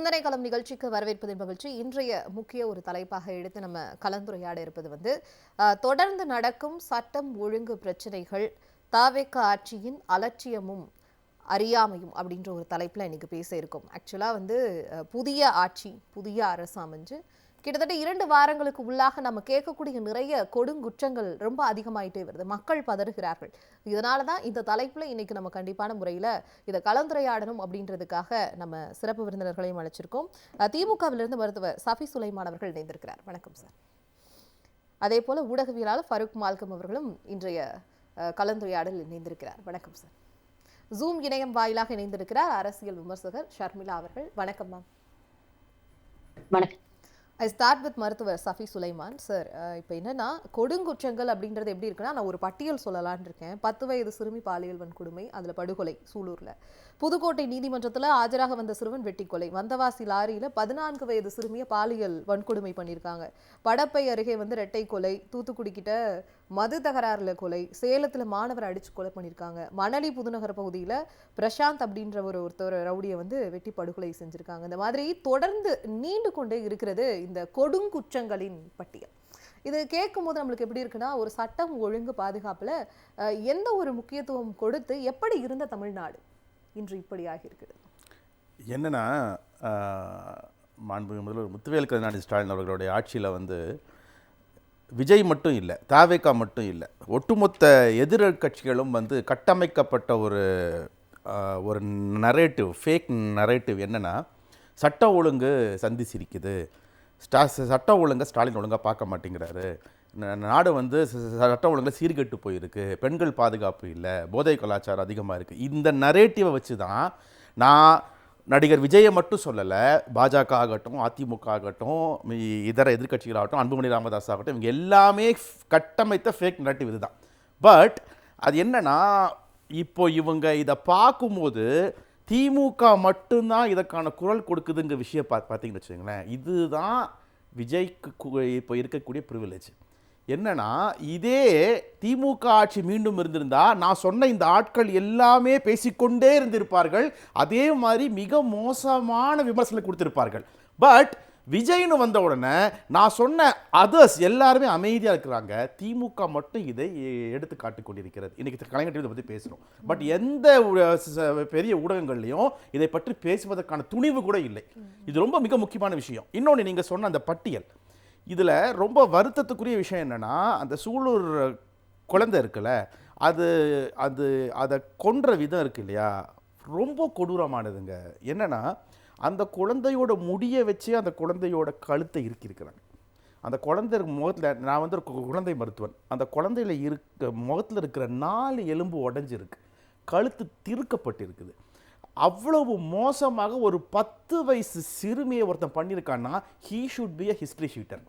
சிந்தனை களம் நிகழ்ச்சிக்கு வரவேற்பதின் மகிழ்ச்சி. இன்றைய முக்கிய ஒரு தலைப்பாக எடுத்து நம்ம கலந்துரையாட இருப்பது தொடர்ந்து நடக்கும் சட்டம் ஒழுங்கு பிரச்சனைகள், தாவேக ஆட்சியின் அலட்சியமும் அறியாமையும் அப்படின்ற ஒரு தலைப்புல இன்னைக்கு பேச இருக்கோம். ஆக்சுவலா புதிய ஆட்சி, புதிய அரசு அமைஞ்சு கிட்டத்தட்ட 2 வாரங்களுக்கு உள்ளாக நம்ம கேட்கக்கூடிய நிறைய கொடுங்குற்றங்கள் ரொம்ப அதிகமாயிட்டே வருது. மக்கள் பதறுகிறார்கள். இதனால தான் இந்த தலைப்புல இன்னைக்கு நம்ம கண்டிப்பான முறையில் இதை கலந்துரையாடணும் அப்படின்றதுக்காக நம்ம சிறப்பு விருந்தினர்களையும் அழைச்சிருக்கோம். திமுகவிலிருந்து மருத்துவர் சஃபி சுலைமான் அவர்கள் இணைந்திருக்கிறார். வணக்கம் சார். அதே போல ஊடகவியலாளர் ஃபருக் மால்கம் அவர்களும் இன்றைய கலந்துரையாடல் இணைந்திருக்கிறார். வணக்கம் சார். ஜூம் இணையம் வாயிலாக இணைந்திருக்கிறார் அரசியல் விமர்சகர் ஷர்மிளா அவர்கள். வணக்கம் மேம். வணக்கம். ஐ ஸ்டார்ட் வித் மருத்துவர் சஃபி சுலைமான் சார். இப்போ என்னன்னா, கொடுங்குற்றங்கள் அப்படின்றது எப்படி இருக்குன்னா, நான் ஒரு பட்டியல் சொல்லலான் இருக்கேன். 10 வயது சிறுமி பாலியல் வன்கொடுமை, அதில் படுகொலை சூலூரில். புதுக்கோட்டை நீதிமன்றத்தில் ஆஜராக வந்த சிறுவன் வெட்டி கொலை. வந்தவாசி லாரியில் 14 வயது சிறுமியை பாலியல் வன்கொடுமை பண்ணியிருக்காங்க. படப்பை அருகே ரெட்டை கொலை. தூத்துக்குடி கிட்ட மது தகராறுல கொலை. சேலத்தில் மாணவர் அடிச்சு கொலை பண்ணியிருக்காங்க. மணலி புதுநகர் பகுதியில் பிரசாந்த் அப்படின்ற ஒருத்தர் ரவுடியை வெட்டி படுகொலை செஞ்சிருக்காங்க. இந்த மாதிரி தொடர்ந்து நீண்டு கொண்டே இருக்கிறது இந்த கொடுங்குற்றங்களின் பட்டியல். இது கேட்கும் போது நம்மளுக்கு எப்படி இருக்குன்னா, ஒரு சட்டம் ஒழுங்கு பாதுகாப்புல எந்த ஒரு முக்கியத்துவம் கொடுத்து எப்படி இருந்த தமிழ்நாடு இன்று இப்படி ஆகியிருக்குது? என்னன்னா, மாண்புமிகு முதல்வர் முத்துவேல் கருணாநிதி ஸ்டாலின் அவர்களுடைய ஆட்சியில் விஜய் மட்டும் இல்லை, தாவேகா மட்டும் இல்லை, ஒட்டுமொத்த எதிர்கட்சிகளும் கட்டமைக்கப்பட்ட ஒரு நரேட்டிவ், ஃபேக் நரேட்டிவ் என்னென்னா, சட்ட ஒழுங்கு சந்தி சிரிக்குது, சட்ட ஒழுங்கை ஸ்டாலின் ஒழுங்காக பார்க்க மாட்டேங்கிறாரு, நாடு சட்ட ஒழுங்கில் சீர்கெட்டு போயிருக்கு, பெண்கள் பாதுகாப்பு இல்லை, போதை கலாச்சாரம் அதிகமாக இருக்குது. இந்த நரேட்டிவை வச்சு தான் நான் நடிகர் விஜயை மட்டும் சொல்லலை, பாஜக ஆகட்டும், அதிமுக ஆகட்டும், இதர எதிர்கட்சிகளாகட்டும், அன்புமணி ராமதாஸ் ஆகட்டும், இவங்க எல்லாமே கட்டமைத்த ஃபேக் நரேட்டிவ் இது தான். பட் அது என்னன்னா, இப்போ இவங்க இதை பார்க்கும்போது திமுக மட்டும்தான் இதற்கான குரல் கொடுக்குதுங்கிற விஷயம் பார்த்தீங்கன்னு வச்சுக்கோங்களேன். இதுதான் விஜய்க்கு இப்போ இருக்கக்கூடிய ப்ரிவிலேஜ். என்னன்னா, இதே திமுக ஆட்சி மீண்டும் இருந்திருந்தா நான் சொன்ன இந்த ஆட்கள் எல்லாமே பேசிக்கொண்டே இருந்திருப்பார்கள். அதே மாதிரி மிக மோசமான விமர்சனம் கொடுத்திருப்பார்கள். பட் விஜய்னு வந்த உடனே நான் சொன்ன அதர்ஸ் எல்லாருமே அமைதியாக இருக்கிறாங்க. திமுக மட்டும் இதை எடுத்து காட்டிக் கொண்டிருக்கிறது. இன்னைக்கு கலைஞர் இதை பற்றி பேசுகிறோம். பட் எந்த பெரிய ஊடகங்கள்லையும் இதை பற்றி பேசுவதற்கான துணிவு கூட இல்லை. இது ரொம்ப மிக முக்கியமான விஷயம். இன்னொன்று, நீங்கள் சொன்ன அந்த பட்டியல், இதில் ரொம்ப வருத்தத்துக்குரிய விஷயம் என்னென்னா, அந்த சூலூர் குழந்தை இருக்குல்ல, அதை கொன்ற விதம் இருக்கு இல்லையா, ரொம்ப கொடூரமானதுங்க. என்னென்னா, அந்த குழந்தையோட முடியை வச்சு அந்த குழந்தையோட கழுத்தை இருக்கிறாங்க. அந்த குழந்தை முகத்தில், நான் ஒரு குழந்தை மருத்துவன், அந்த குழந்தையில முகத்தில் இருக்கிற 4 எலும்பு உடஞ்சிருக்கு, கழுத்து திருக்கப்பட்டு இருக்குது. அவ்வளவு மோசமாக ஒரு 10 வயசு சிறுமியை ஒருத்தன் பண்ணியிருக்கான்னா, he should be a history sheeter.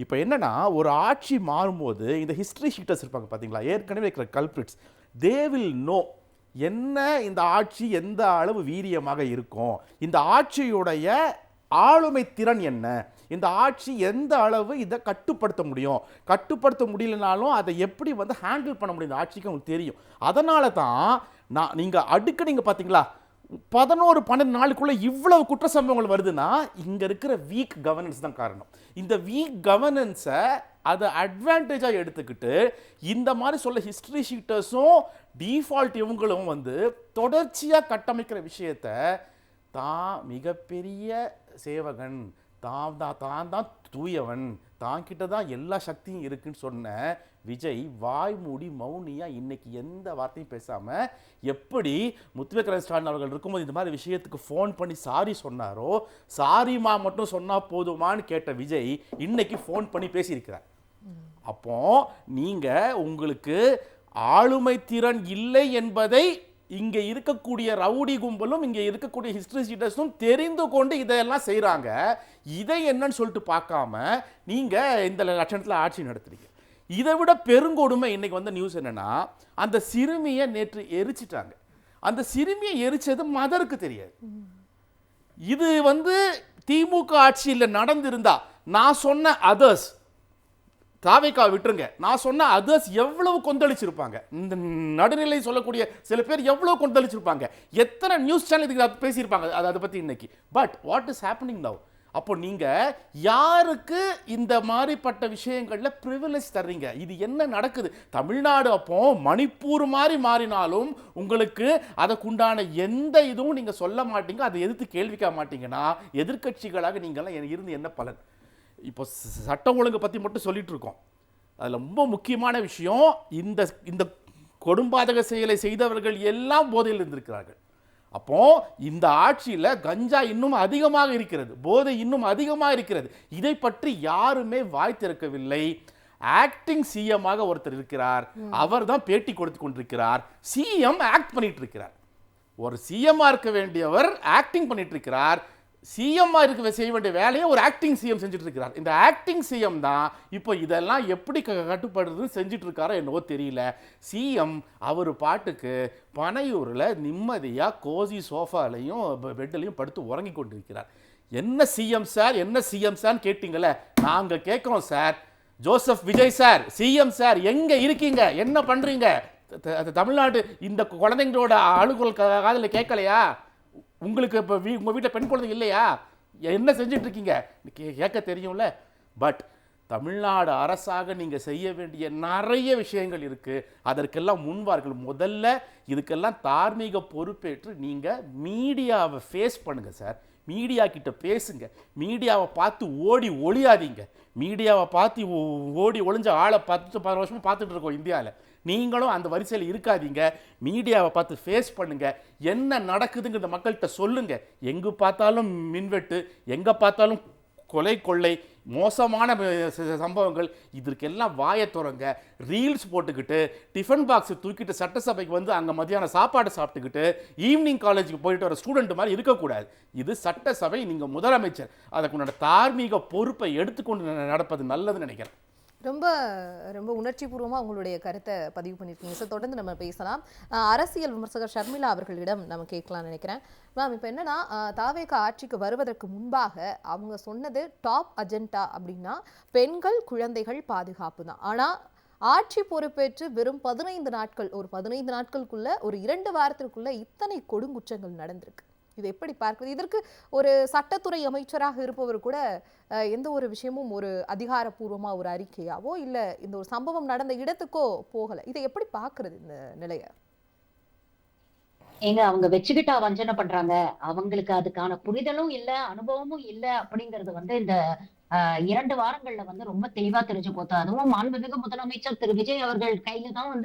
இப்போ என்னன்னா, ஒரு ஆட்சி மாறும்போது இந்த ஹிஸ்ட்ரி ஷீட்டர்ஸ் இருப்பாங்க பார்த்தீங்களா, ஏற்கனவே இருக்கிற கல்பிரிட்ஸ், தே வில் நோ என்ன இந்த ஆட்சி எந்த அளவு வீரியமாக இருக்கும், இந்த ஆட்சியுடைய ஆளுமை திறன் என்ன, இந்த ஆட்சி எந்த அளவு இதை கட்டுப்படுத்த முடியும், கட்டுப்படுத்த முடியலனாலும் அதை எப்படி ஹேண்டில் பண்ண முடியும், இந்த ஆட்சிக்கு உங்களுக்கு தெரியும். அதனால தான் நீங்கள் அடுக்கடிங்க பார்த்தீங்களா, 11-12 நாளுக்குள்ள இவ்வளவு குற்ற சம்பவங்கள் வருதுன்னா, இங்க இருக்கிற வீக் கவர்னன்ஸ் தான் காரணம். இந்த வீக் கவர்னன்ஸை அதை அட்வான்டேஜாக எடுத்துக்கிட்டு இந்த மாதிரி சொல்ல ஹிஸ்டரி ஷீட்டர்ஸும் டிஃபால்ட் இவங்களும் தொடர்ச்சியாக கட்டமைக்கிற விஷயத்த தான் மிகப்பெரிய சேவகன், தான் தூயவன், தான் கிட்ட தான் எல்லா சக்தியும் இருக்குன்னு சொன்ன விஜய் வாய் மூடி மௌனியா இன்னைக்கு எந்த வார்த்தையும் பேசாம, எப்படி முத்துவேல் ஸ்டாலின் அவர்கள் இருக்கும்போது இந்த மாதிரி விஷயத்துக்கு ஃபோன் பண்ணி சாரி சொன்னாரோ, சாரிமா மட்டும் சொன்னா போதுமான்னு கேட்ட விஜய் இன்னைக்கு ஃபோன் பண்ணி பேசியிருக்கிறார். அப்போ நீங்க உங்களுக்கு ஆளுமை திறன் இல்லை என்பதை இங்க இருக்கக்கூடிய ரவுடி கும்பலும் இங்க இருக்கக்கூடிய ஹிஸ்டரி ஷீட்டர்ஸும் தெரிந்து கொண்டு இதெல்லாம் செய்யறாங்க. இதை என்னன்னு சொல்லிட்டு பார்க்காம நீங்க இந்த லட்சணத்தில் ஆட்சி நடத்துறீங்க. இதை விட பெருங்கொடுமை இன்னைக்கு நியூஸ் என்னன்னா, அந்த சிறுமியை நேற்று எரிச்சிட்டாங்க. அந்த சிறுமியை எரிச்சது மதருக்கு தெரியாது. இது திமுக ஆட்சியில் நடந்திருந்தா, நான் சொன்ன அதர்ஸ் தாவேக்கா விட்டுருங்க, நான் சொன்ன அதர்ஸ் எவ்வளவு கொந்தளிச்சிருப்பாங்க, இந்த நடுநிலை சொல்லக்கூடிய சில பேர் எவ்வளவு கொந்தளிச்சிருப்பாங்க, எத்தனை நியூஸ் சேனல் இதுக்கு பேசியிருப்பாங்க அதை பத்தி இன்னைக்கு. But what is happening now? அப்போ நீங்க யாருக்கு இந்த மாதிரிப்பட்ட விஷயங்கள்ல பிரிவிலேஜ் தர்றீங்க? இது என்ன நடக்குது? தமிழ்நாடு அப்போ மணிப்பூர் மாதிரி மாறினாலும் உங்களுக்கு அதற்குண்டான எந்த இதுவும் நீங்க சொல்ல மாட்டீங்க, அதை எதிர்த்து கேள்விக்க மாட்டீங்கன்னா எதிர்க்கட்சிகளாக நீங்களாம் இருந்து என்ன பலன்? இப்போ சட்டம் ஒழுங்கு பத்தி மட்டும் சொல்லிட்டு இருக்கோம். அதுல ரொம்ப முக்கியமான விஷயம், இந்த இந்த கொடும்பாதக செயலை செய்தவர்கள் எல்லாம் போதையில் இருந்திருக்கிறார்கள். அப்போ இந்த ஆட்சியில் கஞ்சா இன்னும் அதிகமாக இருக்கிறது, போதை இன்னும் அதிகமாக இருக்கிறது. இதை பற்றி யாருமே வாய் திறக்கவில்லை. ஆக்டிங் சிஎம்மாக ஒருத்தர் இருக்கிறார், அவர் தான் பேட்டி கொடுத்து கொண்டிருக்கிறார். சிஎம் ஆக்ட் பண்ணிட்டு இருக்கிறார். ஒரு சிஎம்மா இருக்க வேண்டியவர் ஆக்டிங் பண்ணிட்டு இருக்கிறார். சிஎம்மா இருக்க செய்ய வேண்டிய வேலையை ஒரு ஆக்டிங் சிஎம் செஞ்சுட்டு இருக்கிறார். இந்த ஆக்டிங் சிஎம் தான் இப்போ இதெல்லாம் எப்படி கட்டுப்படுறது செஞ்சுட்டு இருக்காரோ என்னவோ தெரியல. சிஎம் அவர் பாட்டுக்கு பனையூரில் நிம்மதியாக கோசி சோஃபாலையும் பெட்லையும் படுத்து உறங்கி கொண்டிருக்கிறார். என்ன சிஎம் சார், என்ன சிஎம் சார் கேட்டீங்களே, நாங்கள் கேட்குறோம் sir. Joseph Vijay sir, CM sir எங்கே இருக்கீங்க, என்ன பண்ணுறீங்க? தமிழ்நாடு இந்த குழந்தைங்களோட அழுகுறல் காதில் கேட்கலையா? உங்களுக்கு இப்போ உங்கள் வீட்டில் பெண் குழந்தைங்க இல்லையா? என்ன செஞ்சுட்டு இருக்கீங்க கேட்க தெரியும்ல. பட் தமிழ்நாடு அரசாக நீங்கள் செய்ய வேண்டிய நிறைய விஷயங்கள் இருக்குது. அதற்கெல்லாம் முன்வார்கள். முதல்ல இதுக்கெல்லாம் தார்மீக பொறுப்பேற்று நீங்கள் மீடியாவை ஃபேஸ் பண்ணுங்கள் சார். மீடியா கிட்ட பேசுங்க. மீடியாவை பார்த்து ஓடி ஒளியாதீங்க. மீடியாவை பார்த்து ஓடி ஒளிஞ்ச ஆளை 10-15 வருஷமாக பார்த்துட்டு இருக்கோம் இந்தியாவில். நீங்களும் அந்த வரிசையில் இருக்காதீங்க. மீடியாவை பார்த்து ஃபேஸ் பண்ணுங்க. என்ன நடக்குதுங்கிற மக்கள்கிட்ட சொல்லுங்க. எங்கு பார்த்தாலும் மின்வெட்டு, எங்கே பார்த்தாலும் கொலை கொள்ளை, மோசமான சம்பவங்கள், இதற்கெல்லாம் வாயை திறங்க. ரீல்ஸ் போட்டுக்கிட்டு டிஃபன் பாக்ஸ் தூக்கிட்டு சட்டசபைக்கு வந்து அங்கே மதியானம் சாப்பாடு சாப்பிட்டுக்கிட்டு ஈவினிங் காலேஜுக்கு போயிட்டு வர ஸ்டூடெண்ட் மாதிரி இருக்கக்கூடாது. இது சட்டசபை, நீங்கள் முதலமைச்சர். அதுக்குன்னோட தார்மீக பொறுப்பை எடுத்துக்கொண்டு நடப்பது நல்லதுன்னு நினைக்கிறேன். ரொம்ப ரொம்ப உணர்ச்சிபூர்வமாக உங்களுடைய கருத்தை பதிவு பண்ணியிருக்கீங்க சார். தொடர்ந்து நம்ம பேசலாம். அரசியல் விமர்சகர் ஷர்மிளா அவர்களிடம் நம்ம கேட்கலாம்னு நினைக்கிறேன். மேம், இப்போ என்னன்னா, தாவேகா ஆட்சிக்கு வருவதற்கு முன்பாக அவங்க சொன்னது டாப் அஜெண்டா அப்படின்னா பெண்கள் குழந்தைகள் பாதுகாப்பு தான். ஆனால் ஆட்சி பொறுப்பேற்று வெறும் 15 நாட்கள், ஒரு 15 நாட்களுக்குள்ள, ஒரு 2 வாரத்திற்குள்ள இத்தனை கொடுங்குற்றங்கள் நடந்திருக்கு. இது எப்படி பார்க்குறது? இதற்கு ஒரு சட்டத்துறை அமைச்சராக இருப்பவர் கூட எந்த ஒரு விஷயமும் ஒரு அதிகாரப்பூர்வமா ஒரு அறிக்கையாவோ இல்ல இந்த ஒரு சம்பவம் நடந்த இடத்துக்கோ போகல. இதை எப்படி பார்க்கிறது இந்த நிலையை? ஏங்க, அவங்க வச்சுக்கிட்டா வஞ்சனை பண்றாங்க. அவங்களுக்கு அதுக்கான புரிதலும் இல்ல, அனுபவமும் இல்ல அப்படிங்கறது இந்த 2 வாரங்கள்ல ரொம்ப தெளிவா தெரிஞ்சு போச்சு. அதுவும் மாண்புமிகு முதலமைச்சர் திரு விஜய் அவர்கள் கையில தான்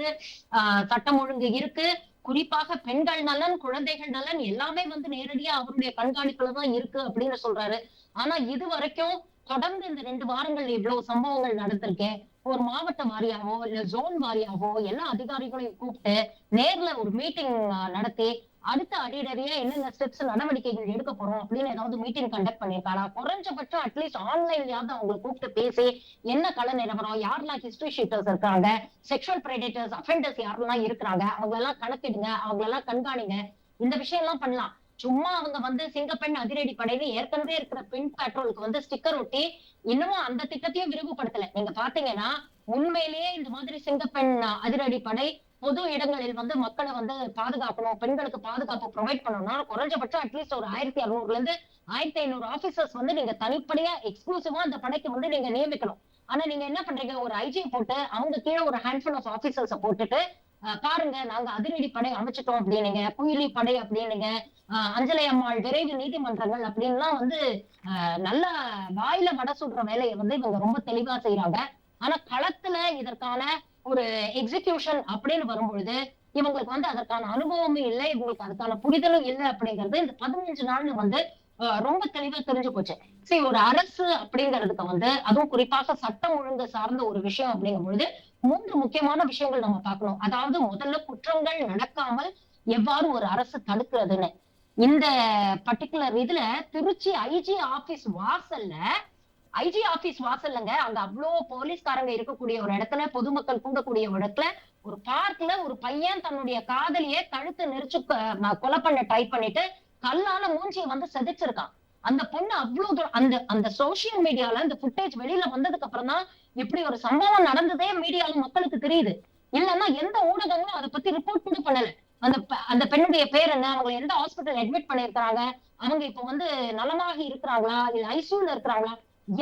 சட்டம் ஒழுங்கு இருக்கு. குறிப்பாக பெண்கள் நலன், குழந்தைகள் நலன் எல்லாமே நேரடியா அவருடைய கண்காணிப்புல தான் இருக்கு அப்படின்னு சொல்றாரு. ஆனா இது வரைக்கும் தொடர்ந்து இந்த 2 வாரங்கள்ல இவ்வளவு சம்பவங்கள் நடந்திருக்கேன். ஒரு மாவட்ட வாரியாவோ இல்ல ஜோன் வாரியாவோ எல்லா அதிகாரிகளையும் கூப்பிட்டு நேர்ல ஒரு மீட்டிங் நடத்தி அடுத்த அடியடியா என்னென்ன ஸ்டெப்ஸ் நடவடிக்கைகள் எடுக்க போறோம் அப்படின்னு ஏதாவது மீட்டிங் கண்டக்ட் பண்ணிருக்காரா? குறைஞ்சபட்சம் அட்லீஸ்ட் ஆன்லைன்லயாவது அவங்களை கூப்பிட்டு பேசி என்ன கள நிலவரம், யாரெல்லாம் ஹிஸ்டரி ஷீட்டர்ஸ் இருக்காங்க, செக்ஷுவல் பிரெடேட்டர்ஸ், அஃபெண்டர்ஸ் யாரெல்லாம் இருக்கிறாங்க, அவங்க எல்லாம் கணக்கிடுங்க, அவங்க எல்லாம் கண்காணிங்க. இந்த விஷயம் எல்லாம் பண்ணலாம். சும்மா அவங்க சிங்கப்பெண் அதிரடி படையில ஏற்கனவே இருக்கிற பெண் பெட்ரோலுக்கு ஸ்டிக்கர் ஒட்டி இன்னமும் அந்த திட்டத்தையும் விரிவுபடுத்தல. நீங்க பாத்தீங்கன்னா உண்மையிலேயே இந்த மாதிரி சிங்கப்பெண் அதிரடி படை பொது இடங்களில் மக்களை பாதுகாக்கணும், பெண்களுக்கு பாதுகாப்பு ப்ரொவைட் பண்ணணும்னா குறைஞ்சபட்சம் அட்லீஸ்ட் ஒரு 1600 இருந்து 1500 ஆபீசர்ஸ் நீங்க தனிப்படையா எக்ஸ்க்ளூசிவா அந்த படைக்கு நீங்க நியமிக்கணும். ஆனா நீங்க என்ன பண்றீங்க, ஒரு ஐஜி போட்டு அவங்க கீழே ஒரு ஹேண்ட்ஃபுல் ஆஃப் ஆபீசர்ஸ போட்டுட்டு பாருங்க நாங்க அதிரடி படை அமைச்சிட்டோம் அப்படின்னுங்க, புயலி படை அப்படின்னுங்க, அஞ்சலை அம்மாள் விரைவு நீதிமன்றங்கள் அப்படின்லாம் நல்ல வாயில வட சுடுற வேலையை இவங்க ரொம்ப தெளிவா செய்யறாங்க. ஆனா களத்துல இதற்கான ஒரு எக்ஸிகியூஷன் அப்படின்னு வரும்பொழுது இவங்களுக்கு அதற்கான அனுபவமும் இல்லை, இவங்களுக்கு அதுக்கான புரிதலும் இல்லை அப்படிங்கிறது இந்த 15 நாள்ல ரொம்ப தெளிவா தெரிஞ்சு போச்சு. சரி, ஒரு அரசு அப்படிங்கிறதுக்கு அதுவும் குறிப்பாக சட்டம் ஒழுங்கு சார்ந்த ஒரு விஷயம் அப்படிங்கும் பொழுது 3 முக்கியமான விஷயங்கள் நம்ம பார்க்கணும். அதாவது முதல்ல குற்றங்கள் நடக்காமல் எவ்வாறு ஒரு அரசு தடுக்கிறதுன்னு. இந்த பர்டிகுலர் இதுல திருச்சி ஐஜி ஆபீஸ் வாசல்லங்க அங்க அவ்வளோ போலீஸ்காரங்க இருக்கக்கூடிய ஒரு இடத்துல, பொதுமக்கள் கூடக்கூடிய ஒரு இடத்துல, ஒரு பார்க்ல ஒரு பையன் தன்னுடைய காதலியை கழுத்து நெரிச்சு கொலை பண்ண ட்ரை பண்ணிட்டு கல்லால மூஞ்சியை செதைச்சிருக்கான். அந்த பொண்ணு அவ்வளவு அந்த சோசியல் மீடியால இந்த ஃபுட்டேஜ் வெளியில வந்ததுக்கு அப்புறம் தான் இப்படி ஒரு சம்பவம் நடந்ததே மீடியால மக்களுக்கு தெரியுது. இல்லன்னா எந்த ஊடகங்களும் அதை பத்தி ரிப்போர்ட் கூட பண்ணல. அந்த பெண்ணுடைய பேர் என்ன, அவங்க எந்த ஹாஸ்பிட்டல் அட்மிட் பண்ணிருக்காங்க, அவங்க இப்ப வந்து நலமாக இருக்கிறாங்களா, இல்ல ஐசியூல இருக்கிறாங்களா,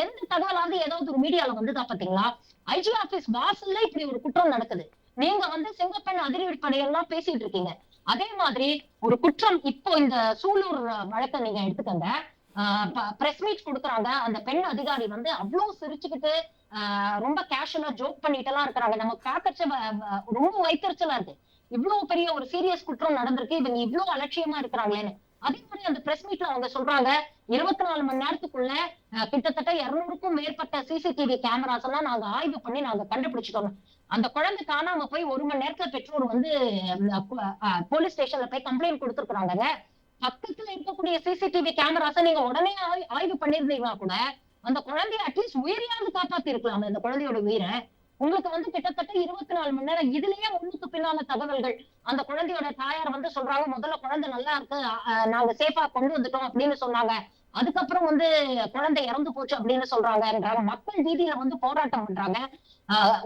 எந்த தகவலாவது ஏதாவது ஒரு மீடியால வந்துதா பாத்தீங்களா? ஐஜி ஆபீஸ் வாசல்ல இப்படி ஒரு குற்றம் நடக்குது. நீங்க வந்து சிங்கப்பெண் அதிரடிப்படை எல்லாம் பேசிட்டு இருக்கீங்க. அதே மாதிரி ஒரு குற்றம் இப்போ இந்த சூலூர் வழக்க நீங்க எடுத்துக்கங்க. பிரஸ் மீட் கொடுக்குறாங்க. அந்த பெண் அதிகாரி வந்து அவ்வளவு சிரிச்சுக்கிட்டு ரொம்ப கேஷுவலா ஜோக் பண்ணிட்டு எல்லாம் இருக்கிறாங்க. நம்ம பாக்கச்ச ரொம்ப வைத்தறிச்சலா இருக்கு. இவ்வளவு பெரிய ஒரு சீரியஸ் குற்றம் நடந்திருக்கு, இவங்க இவ்வளவு அலட்சியமா இருக்கிறாங்களேன்னு. அதே மாதிரி அந்த பிரஸ் மீட்ல அவங்க சொல்றாங்க 24 மணி நேரத்துக்குள்ள கிட்டத்தட்ட 200க்கும் மேற்பட்ட சிசிடிவி கேமராஸ் எல்லாம் நாங்க ஆய்வு பண்ணி நாங்க கண்டுபிடிச்சிட்டோம். அந்த குழந்தை காணாம போய் 1 மணி நேரத்துல பெற்றோர் வந்து போலீஸ் ஸ்டேஷன்ல போய் கம்ப்ளைண்ட் கொடுத்துருக்காங்க. பக்கத்துல இருக்கக்கூடிய சிசிடிவி கேமராஸ நீங்க உடனே ஆய்வு பண்ணிருந்தீங்கன்னா கூட அந்த குழந்தைய அட்லீஸ்ட் உயிரையாவது காப்பாத்தி இருக்கலாம். அந்த குழந்தையோட உயிரை உங்களுக்கு வந்து கிட்டத்தட்ட 24 மணி நேரம் இதுலயே முன்னுக்கு பின்னால தகவல்கள். அந்த குழந்தையோட தாயார் வந்து சொல்றாங்க, முதல்ல குழந்தை நல்லா இருக்கு, நாங்க சேஃபா கொண்டு வந்துட்டோம் அப்படின்னு சொன்னாங்க. அதுக்கப்புறம் வந்து குழந்தை இறந்து போச்சு அப்படின்னு சொல்றாங்கன்றாங்க. மக்கள் வீதியில வந்து போராட்டம் பண்றாங்க.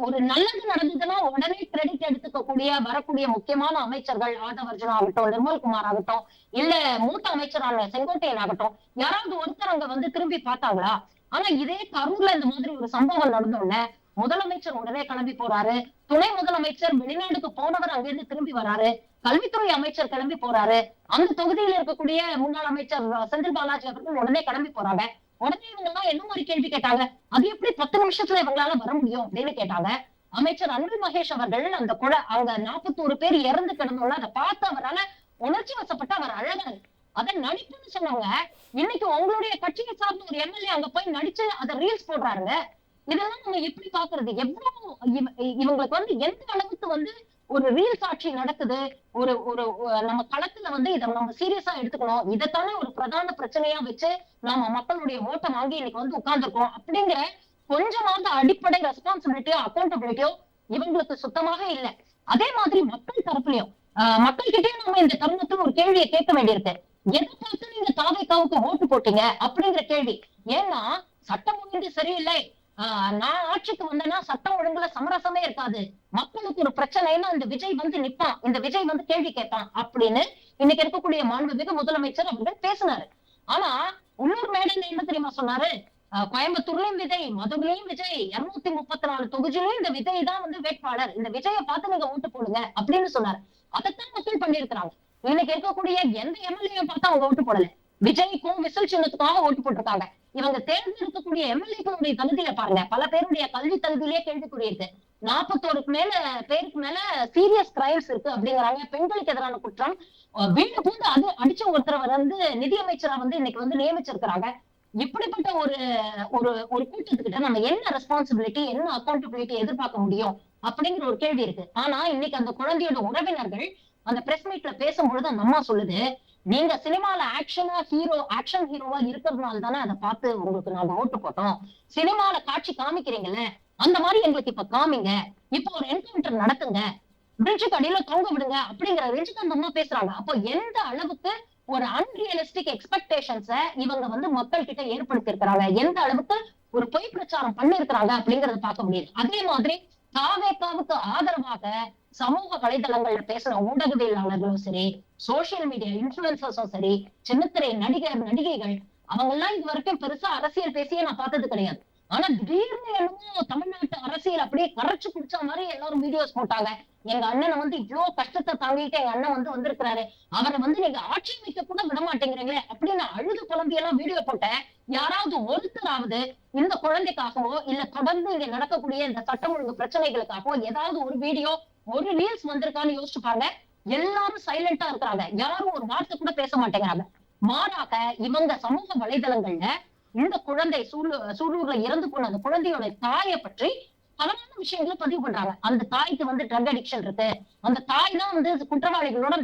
ஒரு நல்லது நடந்ததுன்னா உடனே கிரெடிட் எடுத்துக்கக்கூடிய வரக்கூடிய முக்கியமான அமைச்சர்கள், ஆதவர்ஜுனா ஆகட்டும், நிர்மல்குமார் ஆகட்டும், இல்ல மூத்த அமைச்சரான செங்கோட்டையன் ஆகட்டும், யாராவது ஒருத்தர் அங்க வந்து திரும்பி பார்த்தாங்களா? ஆனா இதே கரூர்ல இந்த மாதிரி ஒரு சம்பவம் நடந்தோடனே முதலமைச்சர் உடனே கிளம்பி போறாரு, துணை முதலமைச்சர் வெளிநாட்டுக்கு போனவர் அங்கிருந்து திரும்பி வராரு, கல்வித்துறை அமைச்சர் கிளம்பி போறாரு, அந்த தொகுதியில இருக்கக்கூடிய முன்னாள் அமைச்சர் செந்தில் பாலாஜி அவர்கள் உடனே கிளம்பி போறாங்க. உடனே இவங்க எல்லாம் என்ன மாதிரி கேள்வி கேட்டாங்க, அது எப்படி 10 நிமிஷத்துல இவங்களால வர முடியும் அப்படின்னு கேட்டாங்க. அமைச்சர் அன்பில் மகேஷ் அவர்கள் அந்த அவங்க 41 பேர் இறந்து கிடந்தோம்ல அதை பார்த்து அவரால உணர்ச்சி வசப்பட்டு அவர் அழகாரு. அதை நடிப்புன்னு சொன்னவங்க இன்னைக்கு உங்களுடைய கட்சியை சார்ந்த ஒரு எம்எல்ஏ அங்க போய் நடிச்சு அதை ரீல்ஸ் போடுறாருங்க. இதெல்லாம் நம்ம எப்படி பாக்குறது? எவ்வளவு இவங்களுக்கு வந்து எந்த அளவுக்கு வந்து ஒரு ரீல்ஸ் ஆட்சி நடக்குது. ஒரு ஒரு நம்ம களத்துல வந்து இதை நம்ம சீரியஸா எடுத்துக்கணும். இதைத்தானே ஒரு பிரதான பிரச்சனையா வச்சு நாம மக்களுடைய ஓட்டை வாங்கி இன்னைக்கு வந்து உட்கார்ந்துருக்கோம் அப்படிங்கிற கொஞ்சமாவது அடிப்படை ரெஸ்பான்சிபிலிட்டியோ அக்கௌண்டபிலிட்டியோ இவங்களுக்கு சுத்தமாக இல்லை. அதே மாதிரி மக்கள் தரப்புலயும் மக்கள் கிட்டே நம்ம இந்த தருணத்துல ஒரு கேள்வியை கேட்க வேண்டியிருக்கு. எதை பார்த்து நீங்க தாவேக்காவுக்கு ஓட்டு போட்டீங்க அப்படிங்கிற கேள்வி. ஏன்னா சட்டம் ஒழுங்கு சரியில்லை, நான் ஆட்சிக்கு வந்தேன்னா சட்டம் ஒழுங்குல சமரசமே இருக்காது, மக்களுக்கு ஒரு பிரச்சனைன்னா இந்த விஜய் வந்து நிப்பான், இந்த விஜய் வந்து கேள்வி கேட்பான் அப்படின்னு இன்னைக்கு இருக்கக்கூடிய மாண்புமிகு முதலமைச்சர் அவர்கள் பேசினாரு. ஆனா உள்ளூர் மேடையில என்ன தெரியுமா சொன்னாரு? கோயம்புத்தூர்லயும் விஜய், மதுரையிலும் விஜய், 234 தொகுதியிலும் இந்த விஜய் தான் வந்து வேட்பாளர், இந்த விஜயை பார்த்து நீங்க ஓட்டு போடுங்க அப்படின்னு சொன்னாரு. அதைத்தான் மக்கள் பண்ணிருக்கிறாங்க. இன்னைக்கு இருக்கக்கூடிய எந்த எம்எல்ஏ பார்த்தா அவங்க ஓட்டு போடல, விஜய்க்கும் விசில் சின்னத்துக்காக ஓட்டு போட்டிருக்காங்க. இவங்க தேர்ந்தெடுக்கக்கூடிய எம்எல்ஏக்களுடைய தகுதியில பாருங்க, பல பேருடைய கல்வி தகுதியிலேயே கேள்விக்குறி இருக்கு. 41 பேருக்கு மேல சீரியஸ் கிரைம்ஸ் இருக்கு அப்படிங்கிறாங்க. பெண்களுக்கு எதிரான குற்றம், வீடு பூந்து அது அடிச்ச ஒருத்தரை வந்து நிதியமைச்சரா வந்து இன்னைக்கு வந்து நியமிச்சிருக்கிறாங்க. இப்படிப்பட்ட ஒரு ஒரு ஒரு கூட்டத்துக்கிட்ட நம்ம என்ன ரெஸ்பான்சிபிலிட்டி, என்ன அக்கௌண்டபிலிட்டி எதிர்பார்க்க முடியும் அப்படிங்கிற ஒரு கேள்வி இருக்கு. ஆனா இன்னைக்கு அந்த குழந்தையோட உறவினர்கள் அந்த பிரஸ் மீட்ல பேசும்பொழுது அந்த அம்மா சொல்லுது, நீங்க சினிமால ஆக்ஷன் ஹீரோவா இருக்கிறதுனால தானே அதை பார்த்து உங்களுக்கு நாங்க ஓட்டு போட்டோம். சினிமால காட்சி காமிக்கிறீங்கல்ல, அந்த மாதிரி எங்களுக்கு இப்ப காமிங்க, இப்போ ஒரு என்கவுண்டர் நடத்துங்க, பிரிட்ஜுக்கு அடியில தொங்க விடுங்க அப்படிங்கிற ரேஞ்சுக்கு அந்த அம்மா பேசுறாங்க. அப்போ எந்த அளவுக்கு ஒரு அன்ரியலிஸ்டிக் எக்ஸ்பெக்டேஷன்ஸ இவங்க வந்து மக்கள் கிட்ட ஏற்படுத்தி இருக்கிறாங்க, எந்த அளவுக்கு ஒரு பொய் பிரச்சாரம் பண்ணிருக்கிறாங்க அப்படிங்கறத பார்க்க முடியுது. அதே மாதிரி தாவேக்காவுக்கு ஆதரவாக சமூக வலைதளங்கள்ல பேசுற ஊடகவியலாளர்களும் சரி, சோசியல் மீடியா இன்ஃபுளுசர்ஸும் சரி, சின்னத்திரை நடிகைகள் அவங்க எல்லாம் இது வரைக்கும் பெருசா அரசியல் பேசியே நான் பார்த்தது கிடையாது. ஆனா திடீர்னு என்னமோ தமிழ்நாட்டு அரசியல் அப்படியே கரைச்சு குடிச்ச மாதிரி எல்லாரும் வீடியோஸ் போட்டாங்க. எங்க அண்ணனை வந்து இவ்வளவு கஷ்டத்தை தாங்கிட்டு எங்க அண்ணன் வந்து வந்திருக்கிறாரு, அவரை வந்து நீங்க ஆட்சி அமைக்க கூட விட மாட்டேங்கிறீங்களே அப்படின்னு அழுது புலம்பி எல்லாம் வீடியோ போட்டேன். யாராவது ஒருத்தராவது இந்த குழந்தைக்காகவோ இல்ல தொடர்ந்து இங்க நடக்கக்கூடிய இந்த சட்டம் ஒழுங்கு பிரச்சனைகளுக்காகவோ ஏதாவது ஒரு வீடியோ ஒரு ரீல்ஸ் வந்திருக்கான்னு யோசிச்சு பாருங்க. எல்லாரும் சைலண்டா இருக்கிறாங்க, யாரும் ஒரு வார்த்தை கூட பேச மாட்டேங்கிறாங்க. மாறாக இவங்க சமூக வலைதளங்கள்ல இந்த குழந்தை சூலூர்ல இறந்து போன அந்த குழந்தையோட தாயை பற்றி பலமான விஷயங்களை பதிவு பண்றாங்க. அந்த தாய்க்கு வந்து ட்ரக் அடிக்ஷன் இருக்கு, அந்த தாய் தான் வந்து குற்றவாளிகளோட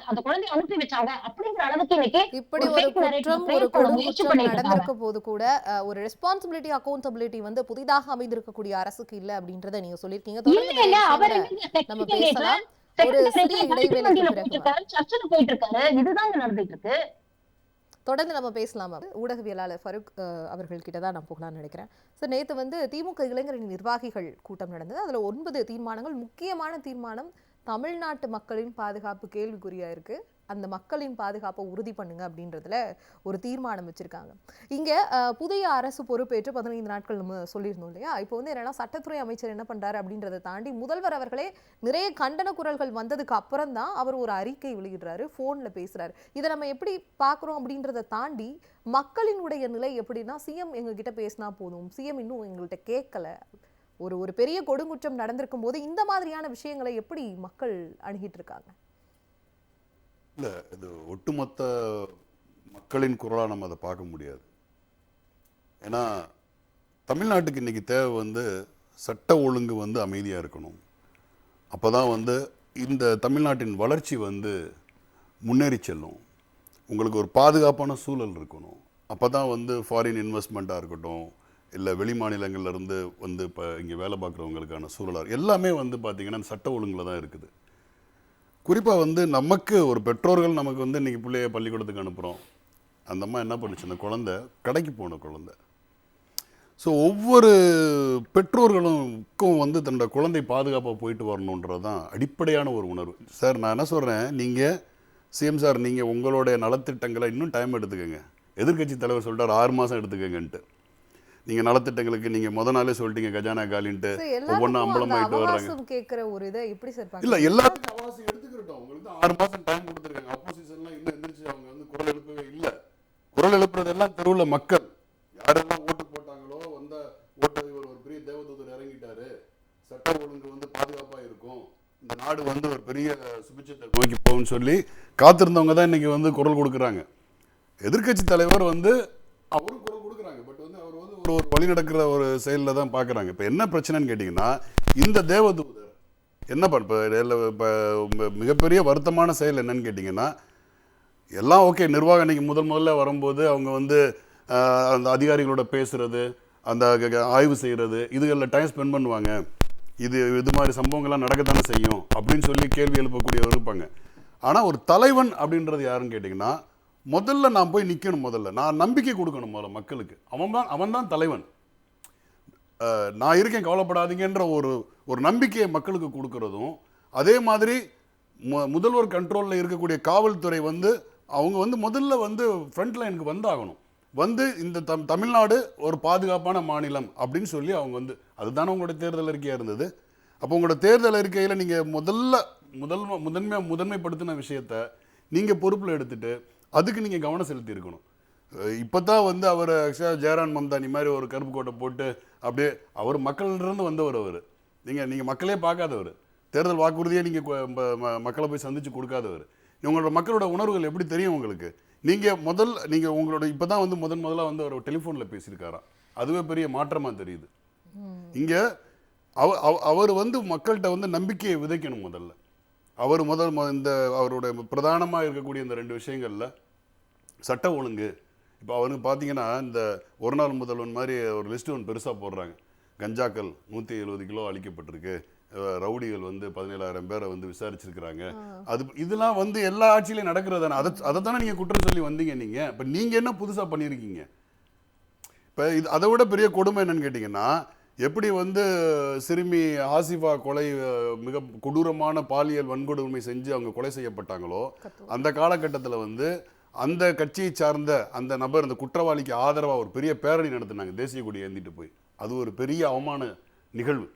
அந்த குழந்தைய அனுப்பி வச்சாங்க அப்படிங்கிற அளவுக்கு இன்னைக்கு இப்படி ஒரு குற்றம் ஒரு கொடுங்குற்றம் நடந்திருக்க போது கூட ஒரு ரெஸ்பான்சிபிலிட்டி அக்கௌண்டபிலிட்டி வந்து புதிதாக அமைந்திருக்கக்கூடிய அரசுக்கு இல்ல அப்படின்றத நீங்க சொல்லிருக்கீங்க. நம்ம பேசலாம் ஒரு சிறிய இடைவேளைக்கு பிறகு. சர்ச்சைக்கு போயிட்டு இருக்காரு, இதுதான் நடந்துட்டு இருக்கு. தொடர்ந்து நம்ம பேசலாமா? ஊடகவியலாளர் ஃபருக் அவர்கள்கிட்ட தான் நான் போகலாம்னு நினைக்கிறேன். சார், நேற்று வந்து திமுக இளைஞரணி நிர்வாகிகள் கூட்டம் நடந்தது. அதில் 9 தீர்மானங்கள், முக்கியமான தீர்மானம் தமிழ்நாட்டு மக்களின் பாதுகாப்பு கேள்விக்குறியா இருக்கு, அந்த மக்களின் பாதுகாப்பை உறுதி பண்ணுங்க அப்படின்றதுல ஒரு தீர்மானம் வச்சிருக்காங்க. இங்க புதிய அரசு பொறுப்பேற்று 15 நாட்கள் நம்ம சொல்லியிருந்தோம் இல்லையா? இப்போ வந்து என்னன்னா, சட்டத்துறை அமைச்சர் என்ன பண்றாரு அப்படின்றத தாண்டி முதல்வர் அவர்களே நிறைய கண்டன குரல்கள் வந்ததுக்கு அப்புறம் தான் அவர் ஒரு அறிக்கை வெளியிடுறாரு, போன்ல பேசுறாரு. இதை நம்ம எப்படி பார்க்குறோம் அப்படின்றத தாண்டி மக்களினுடைய நிலை எப்படின்னா, சிஎம் எங்ககிட்ட பேசினா போதும், சிஎம் இன்னும் எங்கள்கிட்ட கேட்கல, ஒரு பெரிய கொடுங்குற்றம் நடந்திருக்கும் போது இந்த மாதிரியான விஷயங்களை எப்படி மக்கள் அணுகிட்டு இருக்காங்க? இல்லை, இது ஒட்டுமொத்த மக்களின் குரலாக நம்ம அதை பார்க்க முடியாது. ஏன்னா தமிழ்நாட்டுக்கு இன்றைக்கி தேவை வந்து சட்ட ஒழுங்கு வந்து அமைதியாக இருக்கணும். அப்போ தான் வந்து இந்த தமிழ்நாட்டின் வளர்ச்சி வந்து முன்னேறி செல்லும். உங்களுக்கு ஒரு பாதுகாப்பான சூழல் இருக்கணும். அப்போ தான் வந்து ஃபாரின் இன்வெஸ்ட்மெண்ட்டாக இருக்கட்டும், இல்லை வெளி மாநிலங்கள்லேருந்து வந்து இப்போ இங்கே வேலை பார்க்குறவங்களுக்கான சூழலாக எல்லாமே வந்து பார்த்திங்கன்னா சட்ட ஒழுங்கில் தான் இருக்குது. குறிப்பாக வந்து நமக்கு ஒரு பெற்றோர்கள் நமக்கு வந்து இன்றைக்கி பிள்ளைய பள்ளிக்கூடத்துக்கு அனுப்புகிறோம். அந்த அம்மா என்ன பண்ணுச்சு, அந்த குழந்தை கடைக்கு போன குழந்தை. ஸோ ஒவ்வொரு பெற்றோர்களுக்கும் வந்து தன்னோட குழந்தை பாதுகாப்பாக போயிட்டு வரணுன்றது தான் அடிப்படையான ஒரு உணர்வு. சார், நான் என்ன சொல்கிறேன், நீங்கள் சிஎம் சார், நீங்கள் உங்களுடைய நலத்திட்டங்களை இன்னும் டைம் எடுத்துக்கோங்க. எதிர்க்கட்சி தலைவர் சொல்லிட்டார் 6 மாதம் எடுத்துக்கங்கன்ட்டு. நீங்கள் நலத்திட்டங்களுக்கு நீங்கள் நாளே சொல்லிட்டீங்க கஜானா காலின்ட்டு, ஒவ்வொன்றும் அம்பலமாயிட்டு வர்றாங்க. கேட்குற ஒரு இதை எப்படி சார்? இல்லை, எல்லாத்துக்கும் அவகாசம் எடுத்துக்கிட்டோம். உங்களுக்கு 6 மாதம் டைம் கொடுத்துருக்காங்க. அப்போசிஷன்லாம் இன்னும் எந்திரிச்சு அவங்க வந்து குரல் எழுப்பவே இல்லை. குரல் எழுப்புறது எல்லாம் தெருவில் மக்கள் யாரெல்லாம் ஓட்டு போட்டாங்களோ, வந்த ஓட்டு இவர் ஒரு பெரிய தேவதூதர் இறங்கிட்டாரு, சட்ட ஒழுங்கு வந்து பாதுகாப்பாக இருக்கும், இந்த நாடு வந்து ஒரு பெரிய சுபிட்சத்தை நோக்கி போகும்னு சொல்லி காத்திருந்தவங்க தான் இன்னைக்கு வந்து குரல் கொடுக்குறாங்க. எதிர்க்கட்சி தலைவர் வந்து அவரும் குரல் கொடுக்குறாங்க. பட் வந்து அவர் வந்து ஒரு வழி நடக்கிற ஒரு செயலில் தான் பார்க்குறாங்க. இப்போ என்ன பிரச்சனைன்னு கேட்டிங்கன்னா, இந்த தேவதூதர் என்ன இப்போ மிகப்பெரிய வருத்தமான செயல் என்னன்னு கேட்டிங்கன்னா, எல்லாம் ஓகே, நிர்வாகம் இன்னைக்கு முதல்ல வரும்போது அவங்க வந்து அந்த அதிகாரிகளோட பேசுகிறது, அந்த ஆய்வு செய்கிறது, இதுகளில் டைம் ஸ்பெண்ட் பண்ணுவாங்க. இது மாதிரி சம்பவங்கள்லாம் நடக்கத்தானே செய்யும் அப்படின்னு சொல்லி கேள்வி எழுப்பக்கூடியவர் இருப்பாங்க. ஆனால் ஒரு தலைவன் அப்படின்றது யாருன்னு கேட்டிங்கன்னா, முதல்ல நான் போய் நிற்கணும், முதல்ல நான் நம்பிக்கை கொடுக்கணும் முதல்ல மக்களுக்கு. அவன் தான் தலைவன். நான் இருக்கேன், கவலைப்படாதீங்கன்ற ஒரு நம்பிக்கையை மக்களுக்கு கொடுக்கறதும், அதே மாதிரி முதல்வர் கண்ட்ரோலில் இருக்கக்கூடிய காவல்துறை வந்து அவங்க வந்து முதல்ல வந்து ஃப்ரண்ட் லைனுக்கு வந்தாகணும். வந்து இந்த தமிழ்நாடு ஒரு பாதுகாப்பான மாநிலம் அப்படின்னு சொல்லி அவங்க வந்து, அதுதானே உங்களோட தேர்தல் அறிக்கையாக இருந்தது. அப்போ உங்களோட தேர்தல் அறிக்கையில் நீங்கள் முதன்மைப்படுத்தின விஷயத்த நீங்கள் பொறுப்பில் எடுத்துட்டு அதுக்கு நீங்கள் கவனம் செலுத்தி இருக்கணும். இப்போ தான் வந்து அவர் ஜெயரான் மம்தானி மாதிரி ஒரு கருப்பு கோட்டை போட்டு அப்படியே அவர் மக்களிலிருந்து வந்தவர். அவர் நீங்கள் மக்களே பார்க்காதவர், தேர்தல் வாக்குறுதியை நீங்கள் மக்களை போய் சந்தித்து கொடுக்காதவர். உங்களோட மக்களோட உணர்வுகள் எப்படி தெரியும் உங்களுக்கு? நீங்கள் உங்களோட இப்போ தான் வந்து முதல்ல வந்து அவர் டெலிஃபோனில் பேசியிருக்காராம். அதுவே பெரிய மாற்றமாக தெரியுது. இங்கே அவர் வந்து மக்கள்கிட்ட வந்து நம்பிக்கையை விதைக்கணும். முதல்ல அவர் இந்த அவருடைய பிரதானமாக இருக்கக்கூடிய இந்த 2 விஷயங்களில் சட்ட ஒழுங்கு. இப்போ அவனுக்கு பார்த்தீங்கன்னா, இந்த ஒரு நாள் முதல்வன் மாதிரி ஒரு லிஸ்ட்டு ஒன்று பெருசாக போடுறாங்க. கஞ்சாக்கள் 170 கிலோ அளிக்கப்பட்டிருக்கு, ரவுடிகள் வந்து 17,000 பேரை வந்து விசாரிச்சிருக்கிறாங்க. இதெல்லாம் வந்து எல்லா ஆட்சியிலையும் நடக்கிறது தானே. அதை தானே நீங்கள் குற்றம் சொல்லி வந்தீங்க. நீங்கள் இப்போ நீங்கள் என்ன புதுசாக பண்ணியிருக்கீங்க? இப்போ அதை விட பெரிய கொடுமை என்னன்னு கேட்டிங்கன்னா, எப்படி வந்து சிறுமி ஆசிஃபா கொலை மிக கொடூரமான பாலியல் வன்கொடுமை செஞ்சு அவங்க கொலை செய்யப்பட்டாங்களோ, அந்த காலகட்டத்தில் வந்து அந்த கட்சியை சார்ந்த அந்த நபர் அந்த குற்றவாளிக்கு ஆதரவாக ஒரு பெரிய பேரணி நடத்தினாங்க, தேசிய கொடி ஏந்திட்டு போய். அது ஒரு பெரிய அவமான நிகழ்வு.